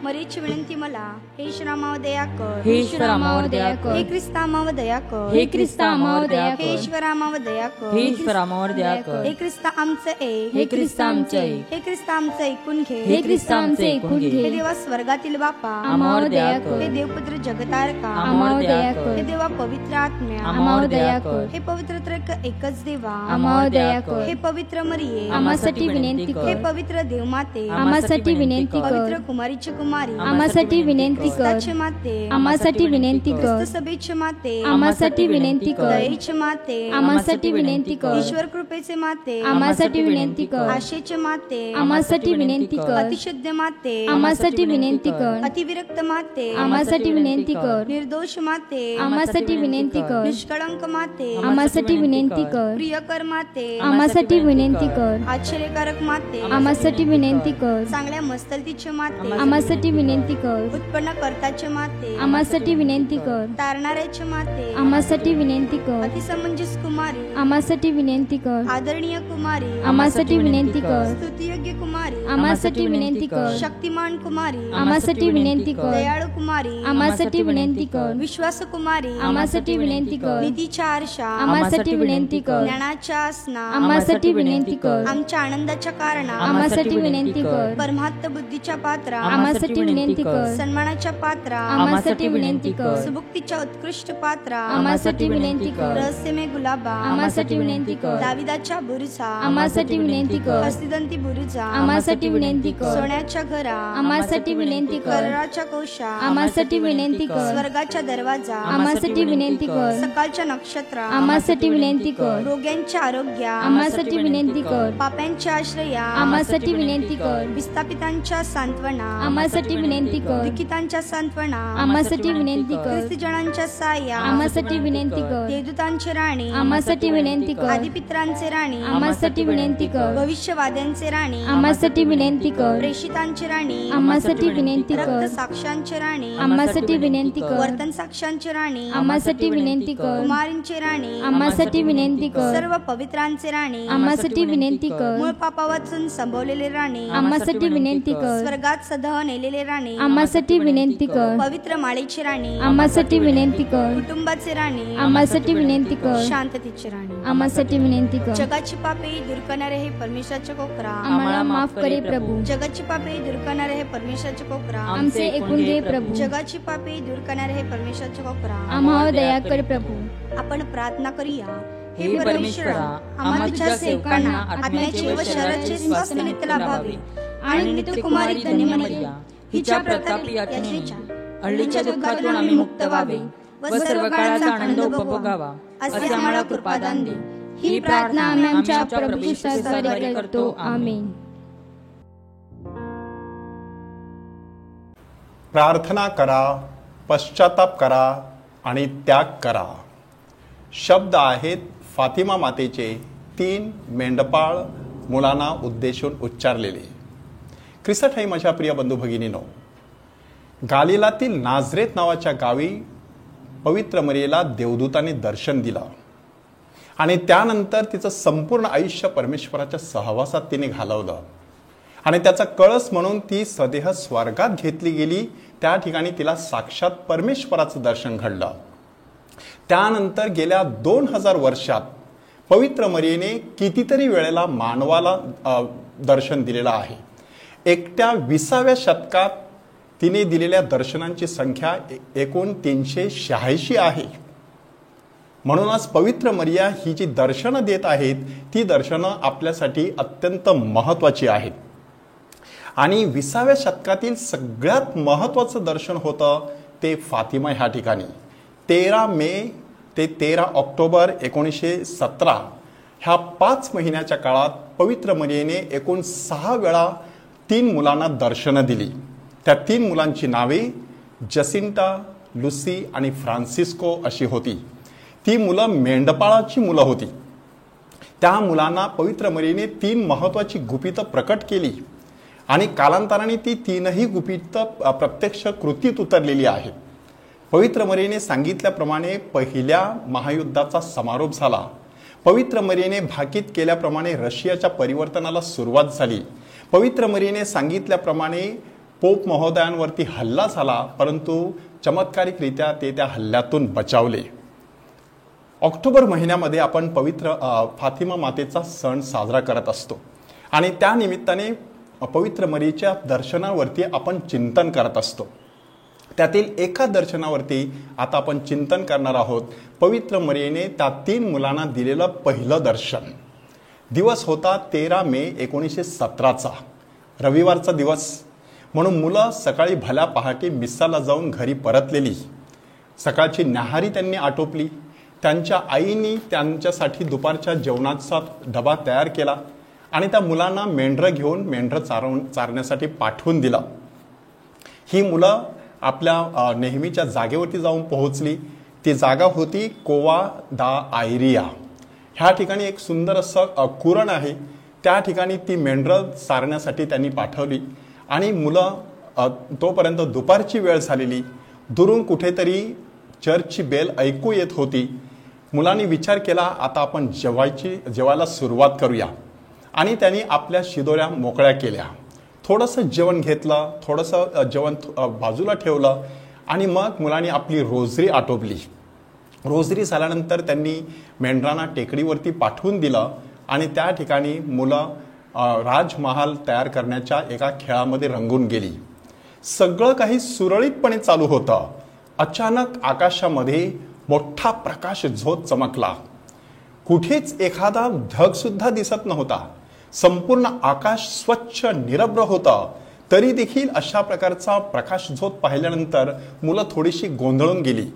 मरीची विनंती मला. हे श्रामावर दया कर. हे ईश्वरामावर दया हे कर, ख्रिस्तामावर दया कर. हे ख्रिस्ता आम्हावर दया हे कर. ईश्वरामावर दया कर. हे ईश्वरामावर दया कर, हे ख्रिस्ता आमचं एक. हे ख्रिस्ता आमचे ऐक. हे ख्रिस्ता आमचं ऐकून घे. हे ख्रिस्ता आमचे ऐकून हे घे. देवा स्वर्गातील बापा. आम्हावर दया कर. हे देवपुत्र जगतारका. आम्हावर दया कर. हे देवा पवित्र आत्म्या. आम्हावर दया कर. हे पवित्र त्रैक एकच देवा. आम्हावर दया कर. हे पवित्र मरिये. आम्हासाठी विनंती हे कर. पवित्र देवमाते. आम्हासाठी विनंती पवित्र कर. कुमारीची कुमारी. आम्हासाठी विनंती कर. ख्रिस्ताचे माते. आम्हासाठी विनंती कर. ख्रिस्त सभेचे माते. आम्हासाठी विनंती कर. दयेचे माते. आम्हासाठी विनंती कर. ईश्वर कृपेचे माते. आम्हासाठी विनंती कर. आशेचे माते. आम्हासाठी विनंती कर. अतिशुद्ध माते. आम्हासाठी विनंती कर. अतिविरक्त माते. आम्हासाठी विनंती कर. निर्दोष माते. आम्हासाठी विनंती कर. निष्कळंक माते. आम्हासाठी विनंती कर. प्रियकर माते. आम्हासाठी विनंती कर. आश्चर्यकारक माते. आम्हासाठी विनंती कर. चांगल्या मस्तलतीचे माते. आम्हासाठी विनंती कर. उत्पन्न करताचे माते, आम्हासाठी विनंती कर. तारणाऱ्याचे माते, आम्हासाठी विनंती कर. अतिसमंजस कुमारी, आम्हासाठी विनंती कर. आदरणीय कुमारी, आम्हासाठी विनंती कर. स्तुतियोग्य कुमारी, आम्हासाठी विनंती कर. शक्तिमान कुमारी, आम्हासाठी विनंती कर. दयाळू कुमारी, आम्हासाठी विनंती कर. विश्वास कुमारी, आम्हासाठी विनंती कर. नीतीच्या आरशा, आम्हासाठी विनंती कर. ज्ञानाच्या आसना, आम्हासाठी विनंती कर. आमच्या आनंदाच्या कारणा, आम्हासाठी विनंती कर. परमात्म बुद्धीच्या पात्रा, आम्हासाठी विनंती कर. सन्मानाच्या पात्रा, आम्हासाठी विनंती कर. सुभुक्तीच्या उत्कृष्ट पात्रा, आम्हासाठी विनंती कर. रहस्यमय गुलाबा, आम्हासाठी विनंती कर. दाविदाच्या बुरुजा, आम्हासाठी विनंती कर. हस्तिदंती बुरुजा, आम्हासाठी विनंती कर. सोन्याच्या घरा, आम्हासाठी विनंती कर. कराराच्या कोशा, आम्हासाठी विनंती कर. स्वर्गाच्या दरवाजा, आम्हासाठी विनंती कर. सकाळच्या नक्षत्रा, आम्हासाठी विनंती कर. रोग्यांच्या आरोग्या, आम्हासाठी विनंती कर. पाप्यांच्या आश्रया, आम्हासाठी विनंती कर. विस्थापितांच्या सांत्वना, आम्हासाठी विनंती कर. दुःखितांच्या सांत्वना, आम्हासाठी विनंती कर. ख्रिस्तीजनांच्या साया, आम्हासाठी विनंती कर. देवदूतांची राणी, आम्हासाठी विनंती कर. आदिपित्रांचे राणी, आम्हासाठी विनंती कर. भविष्यवाद्यांचे राणी, आम्हासाठी विनंती कर. प्रेषितांची राणी, आम्हासाठी विनंती कर. रक्त साक्षांची राणी, आम्हासाठी विनंती कर. वर्तन साक्षांची राणी, आम्हासाठी विनंती कर. कुमारींची राणी, आम्हासाठी विनंती कर. सर्व पवित्रांचे राणी, आम्हासाठी विनंती कर. मूळ पापा वाचून संभवलेले राणी, आम्हासाठी विनंती कर. स्वर्गात सदह नेलेले राणी, आम्हासाठी विनंती कर. पवित्र माळेची राणी, आम्हासाठी विनंती कर. कुटुंबाचे राणी, आम्हासाठी विनंती कर. शांततेची राणी, आम्हासाठी विनंती कर. जगाची पापे दूर करणारे हे परमेश्वराचे कोकरा, आम्हाला माफ करे प्रभू. जगाची पापे दूर करणारे हे परमेश्वराचे कोकरा, आमचे ऐकून घे प्रभू. जगाची पापे दूर करणारे हे परमेश्वराचे कोकरा, आम्हावर दया कर प्रभू. आपण प्रार्थना करूया. हे परमेश्वरा, आम्हा तुझ्या सेवकांना आत्म्याचे व शरीराचे स्वास्थ्य नित्य लाभावे आणि नित्य कुमारी धन्यमरिया हिच्या प्रतापी याचनेच्या हल्लीच्या दुःखातून आम्ही मुक्त व्हावे व सर्व काळाचा आनंद उपभोगावा असे आम्हाला कृपादान दे. ही प्रार्थना आम्ही आमच्या प्रभू ख्रिस्ताद्वारे करतो. आमेन. प्रार्थना करा, पश्चाताप करा आणि त्याग करा. शब्द आहेत फातिमा मातेचे 3 मेंढपाळ मुलांना उद्देशून उच्चारलेले. ख्रिस्त हे माझ्या प्रिय बंधू भगिनीनो, गालिलातील नाझरेत नावाच्या गावी पवित्र मरियेला देवदूताने दर्शन दिलं आणि त्यानंतर तिचं संपूर्ण आयुष्य परमेश्वराच्या सहवासात तिने घालवलं आणि त्याचा कळस म्हणून ती सदेह स्वर्गात घेतली गेली. त्या ठिकाणी तिला साक्षात परमेश्वराचं दर्शन घडलं. त्यानंतर गेल्या 2000 वर्षात पवित्र मरियेने कितीतरी वेळेला मानवाला दर्शन दिलेलं आहे. एकट्या 20व्या शतकात तिने दिलेल्या दर्शनांची संख्या एकूण 386 आहे. म्हणूनच पवित्र मरिया ही जी दर्शनं देत आहेत ती दर्शनं आपल्यासाठी अत्यंत महत्त्वाची आहेत. आणि 20व्या शतकातील सगळ्यात महत्त्वाचं दर्शन होतं ते फातिमा ह्या ठिकाणी 13 मे ते 13 ऑक्टोबर 1917 ह्या 5 महिन्याच्या काळात पवित्र मरियेने एकूण 6 वेळा 3 मुलांना दर्शनं दिली. त्या 3 मुलांची नावे जसिंटा, लुसी आणि फ्रान्सिस्को अशी होती. ती मुलं मेंढपाळाची मुलं होती. त्या मुलांना पवित्र मरियेने 3 महत्त्वाची गुपितं प्रकट केली आणि कालांतराने ती 3ही गुपितं प्रत्यक्ष कृतीत उतरलेली आहेत. पवित्र मरियेने सांगितल्याप्रमाणे पहिल्या महायुद्धाचा समारोप झाला. पवित्र मरियेने भाकीत केल्याप्रमाणे रशियाच्या परिवर्तनाला सुरुवात झाली. पवित्र मरियेने सांगितल्याप्रमाणे पोप महोदयांवरती हल्ला झाला, परंतु चमत्कारिकरित्या ते त्या हल्ल्यातून बचावले. ऑक्टोबर महिन्यामध्ये आपण पवित्र फातिमा मातेचा सण साजरा करत असतो आणि त्या निमित्ताने पवित्र मरियेच्या दर्शनावरती आपण चिंतन करत असतो. त्यातील एका दर्शनावरती आता आपण चिंतन करणार आहोत. पवित्र मरियेने त्या 3 मुलांना दिलेलं पहिलं दर्शन. दिवस होता 13 मे 1917चा, रविवारचा दिवस. म्हणून मुलं सकाळी भल्या पहाटे मिसाला जाऊन घरी परतलेली. सकाळची न्याहारी त्यांनी आटोपली. त्यांच्या आईनी त्यांच्यासाठी दुपारच्या जेवणाचा डबा तयार केला आणि त्या मुलांना मेंढरं घेऊन मेंढरं चारण्यासाठी पाठवून दिलं. ही मुलं आपल्या नेहमीच्या जागेवरती जाऊन पोहोचली. ती जागा होती कोवा दा आयरिया. ह्या ठिकाणी एक सुंदर असं कुरण आहे. त्या ठिकाणी ती मेंढरं चारण्यासाठी त्यांनी पाठवली आणि मुलं तोपर्यंत दुपारची वेळ झालेली. दुरून कुठेतरी चर्चची बेल ऐकू येत होती. मुलांनी विचार केला, आता आपण जेवायला सुरुवात करूया. आणि त्यांनी आपल्या शिदोऱ्या मोकळ्या केल्या. थोडंसं जेवण घेतलं, थोडंसं जेवण बाजूला ठेवलं आणि मग मुलांनी आपली रोजरी आटोपली. रोजरी झाल्यानंतर त्यांनी मेंढरांना टेकडीवरती पाठवून दिलं आणि त्या ठिकाणी मुलं राजमहाल तयार करण्याच्या एका खेळामध्ये रंगून गेली. सगळं काही सुरळीतपणे चालू होतं. अचानक आकाशामध्ये मोठा प्रकाश झोत चमकला. कुठेच एखादा ढगसुद्धा दिसत नव्हता. संपूर्ण आकाश स्वच्छ निरभ्र होतं. तरी देखील अशा प्रकारचा प्रकाश झोत पाहिल्यानंतर मुलं थोडीशी गोंधळून गेली.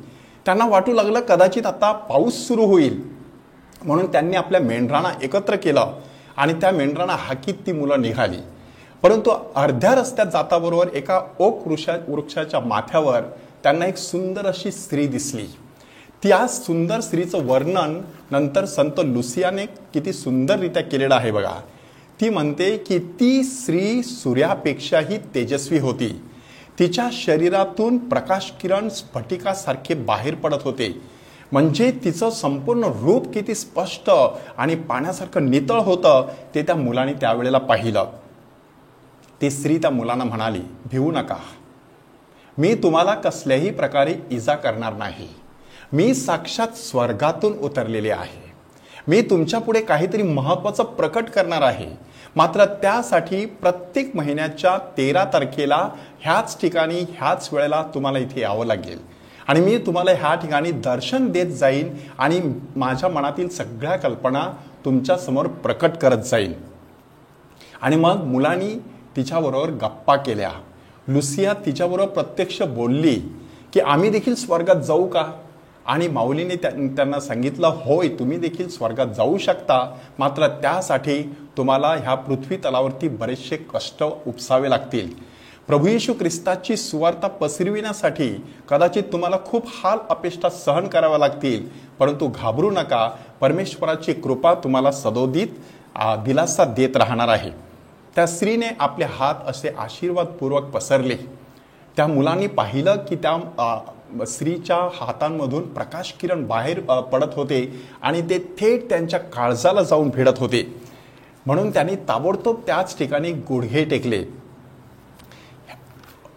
त्यांना वाटू लागलं कदाचित आता पाऊस सुरू होईल. म्हणून त्यांनी आपल्या मेंढरांना एकत्र केलं आणि त्या मेंढरांना हाकीत ती मुलं निघाली. परंतु अर्ध्या रस्त्यात जाताबरोबर एका ओक वृक्षाच्या माथ्यावर त्यांना एक सुंदर अशी स्त्री दिसली. त्या सुंदर स्त्रीचं वर्णन नंतर संत लुसियाने किती सुंदररित्या केलेलं आहे बघा. ती म्हणते की ती स्त्री सूर्यापेक्षाही तेजस्वी होती. तिच्या शरीरातून प्रकाश किरण स्फटिकासारखे बाहेर पडत होते. म्हणजे तिचं संपूर्ण रूप किती स्पष्ट आणि पाण्यासारखं नितळ होतं ते त्या मुलांनी त्यावेळेला पाहिलं. ती स्त्री त्या मुलांना म्हणाली, भिवू नका, मी तुम्हाला कसल्याही प्रकारे इजा करणार नाही. मी साक्षात स्वर्गातून उतरलेले आहे. मी तुमच्या पुढे काहीतरी महत्त्वाचं प्रकट करणार आहे. मात्र त्यासाठी प्रत्येक महिन्याच्या 13 तारखेला ह्याच ठिकाणी ह्याच वेळेला तुम्हाला इथे यावं लागेल आणि मी तुम्हाला ह्या ठिकाणी दर्शन देत जाईन आणि माझ्या मनातील सगळ्या कल्पना तुमच्या समोर प्रकट करत जाईन. आणि मग मुलांनी तिच्याबरोबर गप्पा केल्या. लुसिया तिच्याबरोबर प्रत्यक्ष बोलली की आम्ही देखील स्वर्गात जाऊ का? आणि माऊलीने त्यांना सांगितलं, होय, तुम्ही देखील स्वर्गात जाऊ शकता. मात्र त्यासाठी तुम्हाला ह्या पृथ्वी तलावरती बरेचसे कष्ट उपसावे लागतील. प्रभू येशू ख्रिस्ताची सुवार्ता पसरविण्यासाठी कदाचित तुम्हाला खूप हाल अपेष्टा सहन कराव्या लागतील. परंतु घाबरू नका, परमेश्वराची कृपा तुम्हाला सदोदित दिलासा देत राहणार आहे. त्या स्त्रीने आपले हात असे आशीर्वादपूर्वक पसरले. त्या मुलांनी पाहिलं की त्या स्त्रीच्या हातांमधून प्रकाश किरण बाहेर पडत होते आणि ते थेट त्यांच्या काळजाला जाऊन भिडत होते. म्हणून त्यांनी ताबडतोब त्याच ठिकाणी गुडघे टेकले.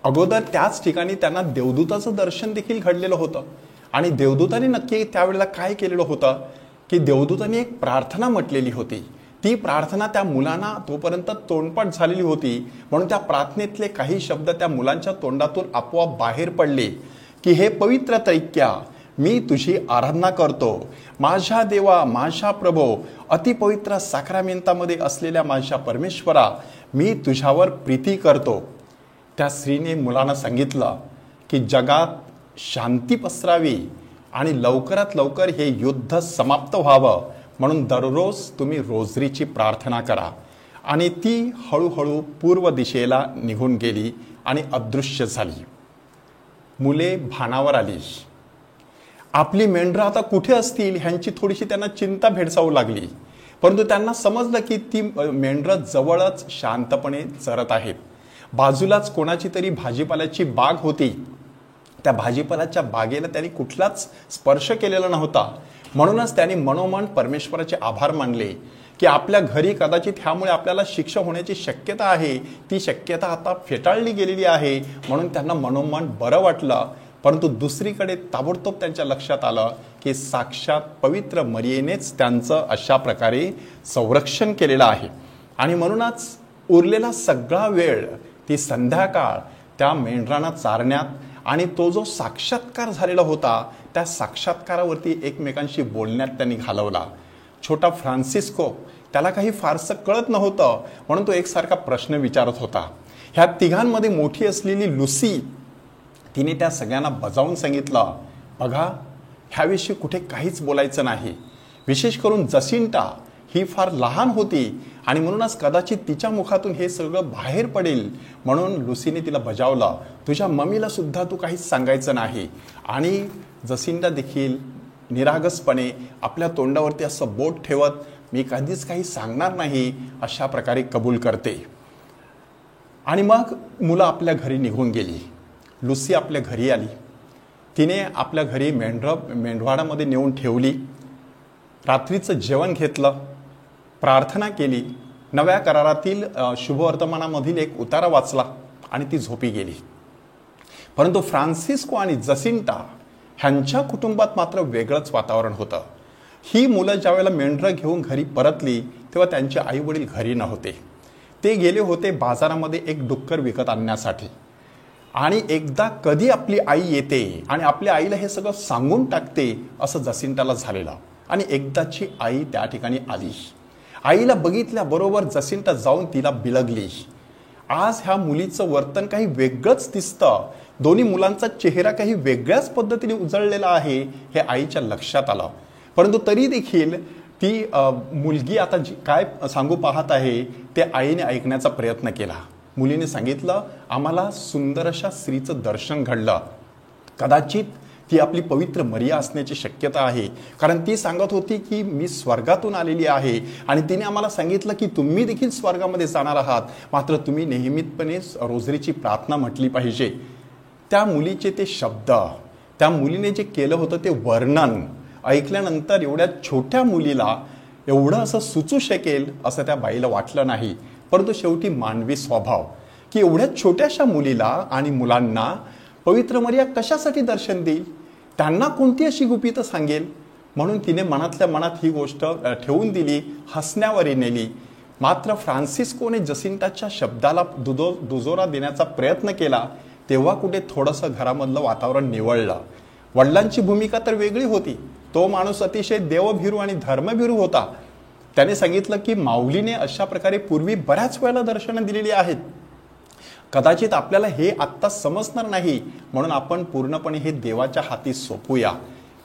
अगोदर त्याच ठिकाणी त्यांना देवदूताचं दर्शन देखील घडलेलं होतं. आणि देवदूताने नक्की त्यावेळेला काय केलेलं होतं की देवदूताने एक प्रार्थना म्हटलेली होती. ती प्रार्थना त्या मुलांना तोपर्यंत तोंडपाठ झालेली होती. म्हणून त्या प्रार्थनेतले काही शब्द त्या मुलांच्या तोंडातून आपोआप बाहेर पडले की हे पवित्र त्रैक्या, मी तुझी आराधना करतो. माझ्या देवा, माझ्या प्रभो, अतिपवित्र साक्रामेंतामध्ये असलेल्या माझ्या परमेश्वरा, मी तुझ्यावर प्रीती करतो. त्या स्त्रीने मुलांना सांगितलं की जगात शांती पसरावी आणि लवकरात लवकर हे युद्ध समाप्त व्हावं म्हणून दररोज तुम्ही रोजरीची प्रार्थना करा. आणि ती हळूहळू पूर्व दिशेला निघून गेली आणि अदृश्य झाली. मुले भानावर आली. आपली मेंढरं आता कुठे असतील ह्यांची थोडीशी त्यांना चिंता भेडसावू लागली. परंतु त्यांना समजलं की ती मेंढरं जवळच शांतपणे चरत आहेत. बाजूलाच कोणाची तरी भाजीपाल्याची बाग होती. त्या भाजीपाल्याच्या बागेला त्यांनी कुठलाच स्पर्श केलेला नव्हता. म्हणूनच त्यांनी मनोमन परमेश्वराचे आभार मानले की आपल्या घरी कदाचित ह्यामुळे आपल्याला शिक्षा होण्याची शक्यता आहे. ती शक्यता आता फेटाळली गेलेली आहे. म्हणून त्यांना मनोमन बरं वाटलं. परंतु दुसरीकडे ताबडतोब त्यांच्या लक्षात आलं की साक्षात पवित्र मरियेनेच त्यांचं अशा प्रकारे संरक्षण केलेलं आहे. आणि म्हणूनच उरलेला सगळा वेळ, ती संध्याकाळ त्या मेंढरांना चारण्यात आणि तो जो साक्षात्कार झालेला होता त्या साक्षात्कारावरती एकमेकांशी बोलण्यात त्यांनी घालवला. छोटा फ्रान्सिस्को, त्याला काही फारसं कळत नव्हतं म्हणून तो एकसारखा प्रश्न विचारत होता. ह्या तिघांमध्ये मोठी असलेली लुसी, तिने त्या सगळ्यांना बजावून सांगितलं, बघा, ह्याविषयी कुठे काहीच बोलायचं नाही. विशेष करून जसिंटा ही फार लहान होती आणि म्हणूनच कदाचित तिच्या मुखातून हे सगळं बाहेर पडेल. म्हणून लुसीने तिला बजावलं, तुझ्या मम्मीला सुद्धा तू काहीच सांगायचं नाही. आणि जसिंटा देखील निरागसपणे आपल्या तोंडावरती असं बोट ठेवत मी कधीच काही सांगणार नाही अशा प्रकारे कबूल करते. आणि मग मुलं आपल्या घरी निघून गेली. लुसी आपल्या घरी आली. तिने आपल्या घरी मेंढवाडामध्ये नेऊन ठेवली. रात्रीचं जेवण घेतलं, प्रार्थना केली, नव्या करारातील शुभवर्तमानामधील एक उतारा वाचला आणि ती झोपी गेली. परंतु फ्रान्सिस्को आणि जसिंटा ह्यांच्या कुटुंबात मात्र वेगळंच वातावरण होतं. ही मुलं ज्यावेळेला मेंढरं घेऊन घरी परतली तेव्हा त्यांचे आई वडील घरी नव्हते. ते गेले होते बाजारामध्ये एक डुक्कर विकत आणण्यासाठी. आणि एकदा कधी आपली आई येते आणि आपल्या आईला हे सगळं सांगून टाकते असं जसिंटाला झालेलं. आणि एकदाची आई त्या ठिकाणी आली. आईला बघितल्याबरोबर जसिंटा जाऊन तिला बिलगली. आज ह्या मुलीचं वर्तन काही वेगळंच दिसतं, दोन्ही मुलांचा चेहरा काही वेगळ्याच पद्धतीने उजळलेला आहे हे आईच्या लक्षात आलं. परंतु तरी देखील ती मुलगी आता काय सांगू पाहत आहे ते आईने ऐकण्याचा प्रयत्न केला. मुलीने सांगितलं, आम्हाला सुंदर अशा स्त्रीचं दर्शन घडलं. कदाचित ती आपली पवित्र मरिया असण्याची शक्यता आहे, कारण ती सांगत होती की मी स्वर्गातून आलेली आहे आणि तिने आम्हाला सांगितलं की तुम्ही देखील स्वर्गामध्ये जाणार आहात, मात्र तुम्ही नियमितपणे रोजरीची प्रार्थना म्हटली पाहिजे. त्या मुलीचे ते शब्द, त्या मुलीने जे केलं होतं ते वर्णन ऐकल्यानंतर एवढ्या छोट्या मुलीला एवढं असं सुचू शकेल असं त्या बाईला वाटलं नाही. परंतु शेवटी मानवी स्वभाव की एवढ्या छोट्याशा मुलीला आणि मुलांना पवित्र मरिया कशासाठी दर्शन देईल, त्यांना कोणती अशी गुपितं सांगेल, म्हणून तिने मनातल्या मनात ही गोष्ट ठेवून दिली, हसण्यावरी नेली. मात्र फ्रान्सिस्कोने जसिंटाच्या शब्दाला दुजोरा देण्याचा प्रयत्न केला तेव्हा कुठे थोडंसं घरामधलं वातावरण निवळलं. वडिलांची भूमिका तर वेगळी होती. तो माणूस अतिशय देवभीरू आणि धर्मभीरू होता. त्याने सांगितलं की माऊलीने अशा प्रकारे पूर्वी बऱ्याच वेळेला दर्शनं दिलेली आहेत, कदाचित आपल्याला हे आत्ता समजणार नाही, म्हणून आपण पूर्णपणे हे देवाच्या हाती सोपूया.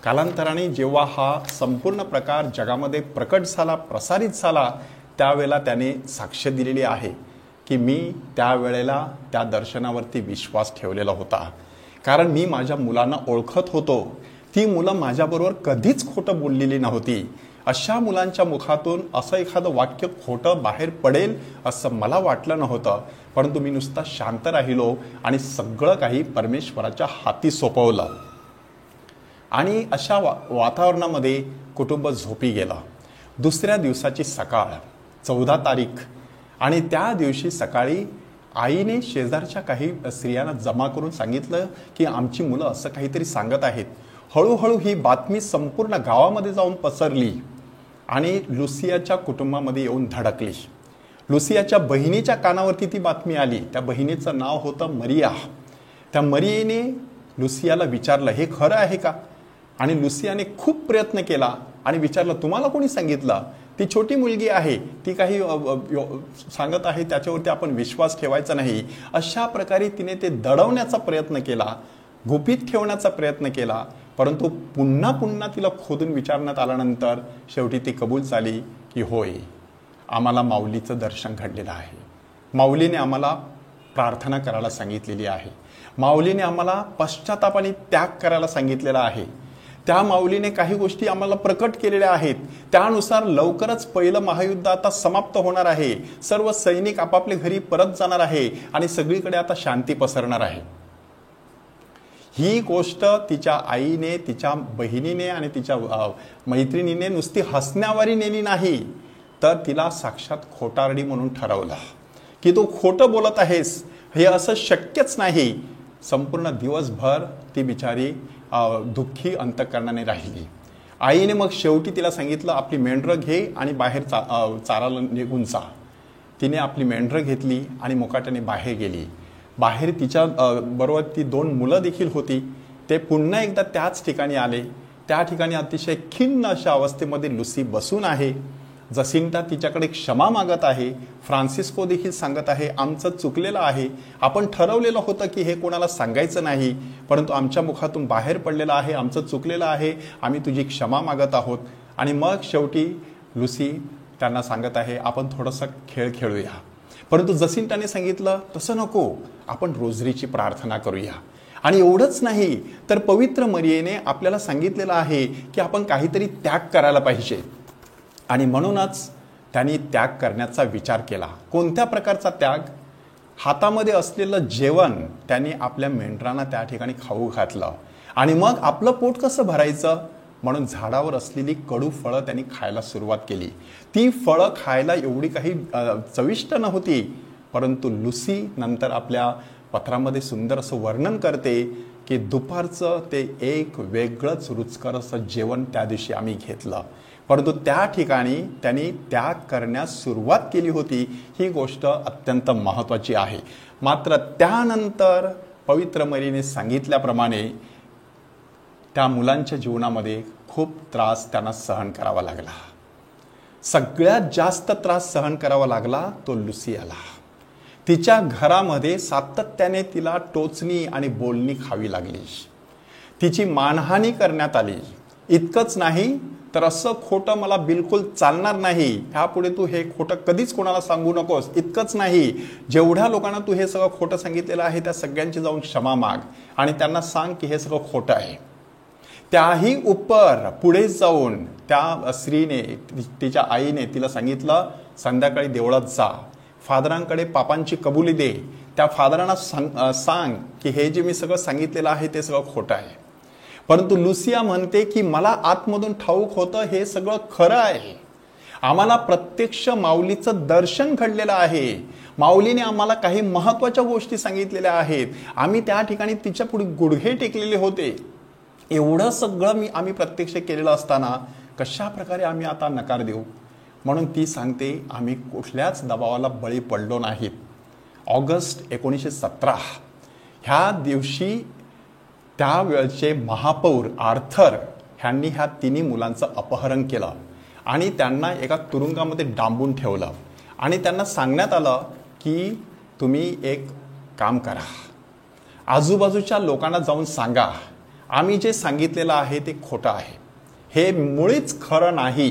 कालांतराने जेव्हा हा संपूर्ण प्रकार जगामध्ये प्रकट झाला, प्रसारित झाला, त्यावेळेला त्याने साक्ष दिलेली आहे की मी त्यावेळेला त्या दर्शनावरती विश्वास ठेवलेला होता, कारण मी माझ्या मुलांना ओळखत होतो. ती मुलं माझ्याबरोबर कधीच खोटं बोललेली नव्हती. अशा मुलांच्या मुखातून असं एखादं वाक्य खोटं बाहेर पडेल असं मला वाटलं नव्हतं, परंतु मी नुसता शांत राहिलो आणि सगळं काही परमेश्वराच्या हाती सोपवलं. आणि अशा वातावरणामध्ये कुटुंब झोपी गेलं. दुसऱ्या दिवसाची सकाळ, 14 तारीख, आणि त्या दिवशी सकाळी आईने शेजारच्या काही स्त्रियांना जमा करून सांगितलं की आमची मुलं असं काहीतरी सांगत आहेत. हळूहळू ही बातमी संपूर्ण गावामध्ये जाऊन पसरली आणि लुसियाच्या कुटुंबामध्ये येऊन धडकली. लुसियाच्या बहिणीच्या कानावरती ती बातमी आली. त्या बहिणीचं नाव होतं मरिया. त्या मरियेने लुसियाला विचारलं, हे खरं आहे का? आणि लुसियाने खूप प्रयत्न केला आणि विचारलं, तुम्हाला कोणी सांगितलं? ती छोटी मुलगी आहे, ती काही सांगत आहे त्याच्यावरती आपण विश्वास ठेवायचा नाही. अशा प्रकारे तिने ते दडवण्याचा प्रयत्न केला, गुपित ठेवण्याचा प्रयत्न केला. परंतु पुन्हा पुन्हा तिला खोदून विचारण्यात आल्यानंतर शेवटी ती कबूल झाली की होय, आम्हाला माऊलीचं दर्शन घडलेलं आहे. माऊलीने आम्हाला प्रार्थना करायला सांगितलेली आहे. माऊलीने आम्हाला पश्चाताप आणि त्याग करायला सांगितलेला आहे. त्या माऊलीने काही गोष्टी आम्हाला प्रकट केलेल्या आहेत. त्यानुसार लवकरच पहिलं महायुद्ध आता समाप्त होणार आहे. सर्व सैनिक आपापल्या घरी परत जाणार आहे आणि सगळीकडे आता शांती पसरणार आहे. ही गोष्ट तिच्या आईने, तिच्या बहिणीने आणि तिच्या मैत्रिणीने नुसती हसण्यावारी नेली नाही, तर तिला साक्षात खोटारडी म्हणून ठरवलं की तू खोटं बोलत आहेस, हे असं शक्यच नाही. संपूर्ण दिवसभर ती बिचारी दुःखी अंतःकरणाने राहिली. आईने मग शेवटी तिला सांगितलं, आपली मेंढरं घे आणि बाहेर चाराला निघून जा. तिने आपली मेंढरं घेतली आणि मुकाट्याने बाहेर गेली. बाहेर तिच्या बरोबर ती 2 मुलं देखील होती. ते पुन्हा एकदा त्याच ठिकाणी आले. त्या ठिकाणी अतिशय खिन्न अशा अवस्थेमध्ये लुसी बसून आहे. जसिंटा तिच्याकडे क्षमा मागत आहे. फ्रान्सिस्को देखील सांगत आहे, आमचं चुकलेलं आहे, आपण ठरवलेलं होतं की हे कोणाला सांगायचं नाही, परंतु आमच्या मुखातून बाहेर पडलेलं आहे, आमचं चुकलेलं आहे, आम्ही तुझी क्षमा मागत आहोत. आणि मग शेवटी लुसी त्यांना सांगत आहे, आपण थोडंसं खेळ खेळूया. परंतु जसिंटाने सांगितलं, तसं नको, आपण रोजरीची प्रार्थना करूया. आणि एवढंच नाही तर पवित्र मरियेने आपल्याला सांगितलेलं आहे की आपण काहीतरी त्याग करायला पाहिजे. आणि म्हणूनच त्यांनी त्याग करण्याचा विचार केला. कोणत्या प्रकारचा त्याग? हातामध्ये असलेलं जेवण त्यांनी आपल्या मेंढरांना त्या ठिकाणी खाऊ घातलं आणि मग आपलं पोट कसं भरायचं म्हणून झाडावर असलेली कडू फळं त्यांनी खायला सुरुवात केली. ती फळं खायला एवढी काही चविष्ट नव्हती, परंतु लुसी नंतर आपल्या पत्रामध्ये सुंदर असं वर्णन करते की दुपारचं ते एक वेगळंच रुचकर असं जेवण त्या दिवशी आम्ही घेतलं, परंतु त्या ठिकाणी त्यांनी त्याग करण्यास सुरुवात केली होती. ही गोष्ट अत्यंत महत्त्वाची आहे. मात्र त्यानंतर पवित्र मरीने सांगितल्याप्रमाणे त्या मुलांच्या जीवनामध्ये खूप त्रास त्यांना सहन करावा लागला. सगळ्यात जास्त त्रास सहन करावा लागला तो लुसियाला. तिच्या घरामध्ये सातत्याने तिला टोचणी आणि बोलणी खावी लागली. तिची मानहानी करण्यात आली. इतकंच नाही तर असं खोटं मला बिलकुल चालणार नाही, ह्यापुढे तू हे खोटं कधीच कोणाला सांगू नकोस. इतकंच नाही, जेवढ्या लोकांना तू हे सगळं खोटं सांगितलेलं आहे त्या सगळ्यांची जाऊन क्षमा माग आणि त्यांना सांग की हे सगळं खोटं आहे. त्याही उपर पुढे जाऊन त्या स्त्रीने, तिच्या आईने तिला सांगितलं, संध्याकाळी देवळात जा, फादरांकडे पापांची कबुली दे, त्या फादरांना सांग की हे जे मी सगळं सांगितलेलं आहे ते सगळं खोटं आहे. परंतु लुसिया म्हणते की मला आतमधून ठाऊक होतं हे सगळं खरं आहे. आम्हाला प्रत्यक्ष माऊलीचं दर्शन घडलेलं आहे. माऊलीने आम्हाला काही महत्त्वाच्या गोष्टी सांगितलेल्या आहेत. आम्ही त्या ठिकाणी तिच्या पुढे गुडघे टेकलेले होते. एवढं सगळं आम्ही प्रत्यक्ष केलेलं असताना कशा प्रकारे आम्ही आता नकार देऊ. म्हणून ती सांगते आम्ही कुठल्याच दबावाला बळी पडलो नाहीत. ऑगस्ट 1917 ह्या दिवशी त्यावेळचे महापौर आर्थर ह्यांनी ह्या तिन्ही मुलांचं अपहरण केलं आणि त्यांना एका तुरुंगामध्ये डांबून ठेवलं आणि त्यांना सांगण्यात आलं की तुम्ही एक काम करा, आजूबाजूच्या लोकांना जाऊन सांगा आम्ही जे सांगितलेलं आहे ते खोटं आहे, हे मुळीच खरं नाही.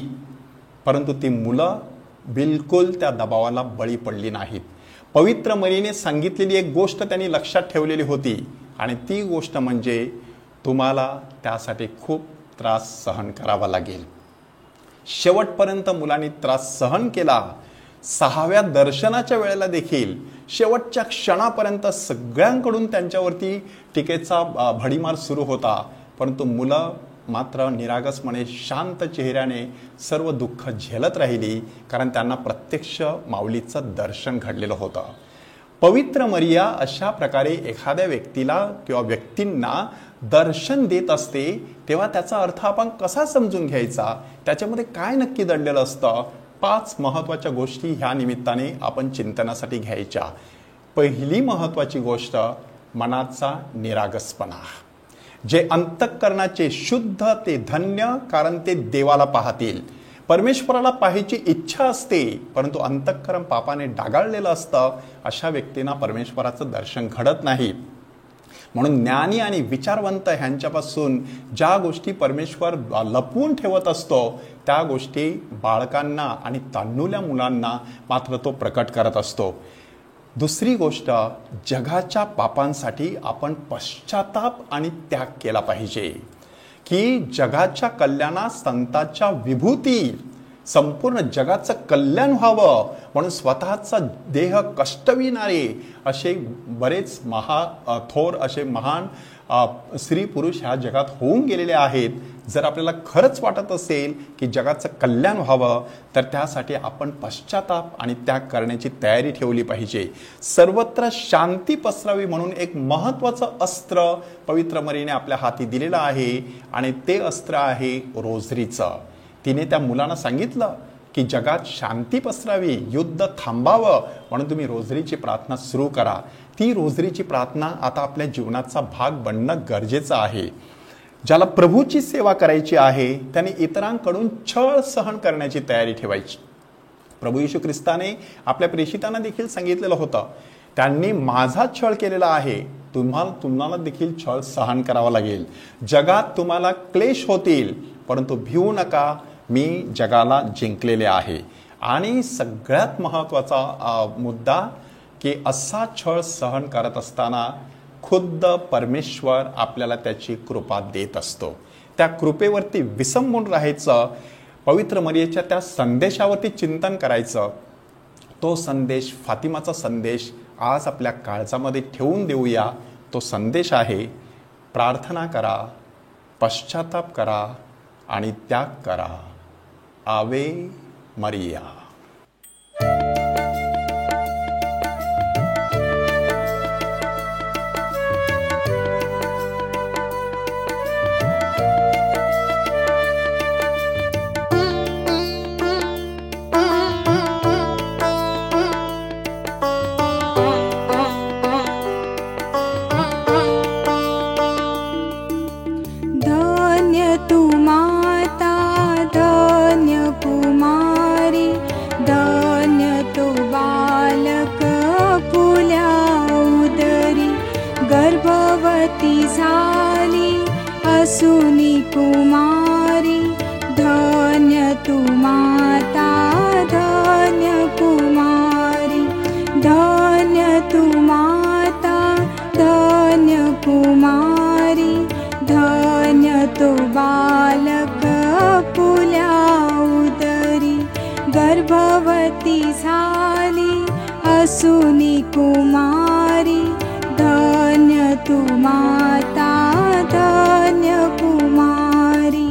परंतु ती मुलं बिलकुल त्या दबावाला बळी पडली नाहीत. पवित्र मरीने सांगितलेली एक गोष्ट त्यांनी लक्षात ठेवलेली होती आणि ती गोष्ट म्हणजे तुम्हाला त्यासाठी खूप त्रास सहन करावा लागेल. शेवटपर्यंत मुलांनी त्रास सहन केला. 6व्या दर्शनाच्या वेळेला देखील शेवटच्या क्षणापर्यंत सगळ्यांकडून त्यांच्यावरती टीकेचा भडीमार सुरू होता, परंतु मुलं मात्र निरागसपणे शांत चेहऱ्याने सर्व दुःख झेलत राहिली, कारण त्यांना प्रत्यक्ष माऊलीचं दर्शन घडलेलं होतं. पवित्र मरिया अशा प्रकारे एखाद्या व्यक्तीला किंवा व्यक्तींना दर्शन देत असते तेव्हा त्याचा अर्थ आपण कसा समजून घ्यायचा, त्याच्यामध्ये काय नक्की दडलेलं असतं. 5 महत्त्वाच्या गोष्टी ह्या निमित्ताने आपण चिंतनासाठी घ्यायच्या. पहिली महत्त्वाची गोष्ट मनाचा निरागसपणा. जे अंतःकरणाचे शुद्ध ते धन्य, कारण ते देवाला पाहतील. परमेश्वराला पाहायची इच्छा असते परंतु अंतःकरण पापाने डागाळलेलं असतं. अशा व्यक्तींना परमेश्वराचं दर्शन घडत नाही. म्हणून ज्ञानी आणि विचारवंत ह्यांच्यापासून ज्या गोष्टी परमेश्वर लपवून ठेवत असतो त्या गोष्टी बाळकांना आणि तान्हुल्या मुलांना मात्र तो प्रकट करत असतो. दुसरी गोष्ट, जगाच्या पापांसाठी आपण पश्चाताप आणि त्याग केला पाहिजे, की जगाच्या कल्याणात संतांच्या विभूती, संपूर्ण जगाचं कल्याण व्हावं म्हणून स्वतःचा देह कष्टविणारे असे बरेच थोर असे महान स्त्री पुरुष ह्या जगात होऊन गेलेले आहेत. जर आपल्याला खरंच वाटत असेल की जगाचं कल्याण व्हावं तर त्यासाठी आपण पश्चाताप आणि त्याग करण्याची तयारी ठेवली पाहिजे. सर्वत्र शांती पसरावी म्हणून एक महत्त्वाचं अस्त्र पवित्र मरीने आपल्या हाती दिलेलं आहे आणि ते अस्त्र आहे रोझरीचं. तिने त्या मुलांना सांगितलं की जगात शांती पसरावी, युद्ध थांबावं म्हणून तुम्ही रोझरीची प्रार्थना सुरू करा. ती रोझरीची प्रार्थना आता आपल्या जीवनाचा भाग बनणं गरजेचं आहे. ज्याला प्रभूची सेवा करायची आहे त्याने इतरांकडून छळ सहन करण्याची तयारी ठेवायची. प्रभू येशू ख्रिस्ताने आपल्या प्रेषितांना देखील सांगितलेलं होतं, त्यांनी माझा छळ केलेला आहे, तुम्हाला देखील छळ सहन करावा लागेल. जगात तुम्हाला क्लेश होतील परंतु भिवू नका, मी जगाला जिंकलेले आहे. आणि सगळ्यात महत्त्वाचा मुद्दा की असा छळ सहन करत असताना खुद्द परमेश्वर आपल्याला त्याची कृपा देत असतो. त्या कृपेवरती विसंबून राहायचं, पवित्र मरियेच्या त्या संदेशावरती चिंतन करायचं. तो संदेश, फातिमाचा संदेश आज आपल्या काळजामध्ये ठेवून देऊया. तो संदेश आहे, प्रार्थना करा, पश्चाताप करा आणि त्याग करा. आवे मरिया. सुनी कुमारी, धन्य तू माता, धन्य कुमारी, धन्य तू माता, धन्य कुमारी, धन्य तो बालक फुल्या उदरी, गर्भवती झाली असुनी कुमारी, धन्य तू माता, धन्य कुमारी.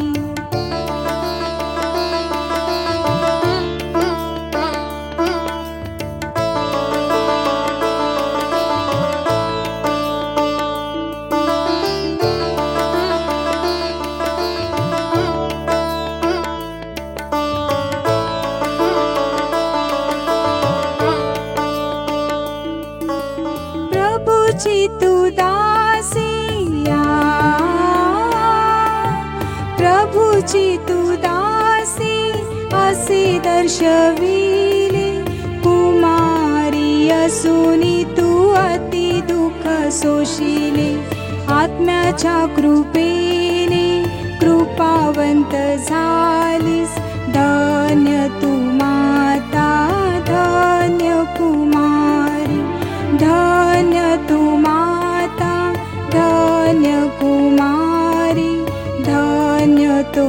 प्रभुची तू दासिया, प्रभुची तू दासी असे दर्शविले, कुमारी असुनी तू अति दुःख सोशिले, आत्म्याच्या कृपेने कृपावंत झालीस, धन्य तू माता, धन्य कुमारी, धन्य तू माता, धन्य कुमारी, धन्य तो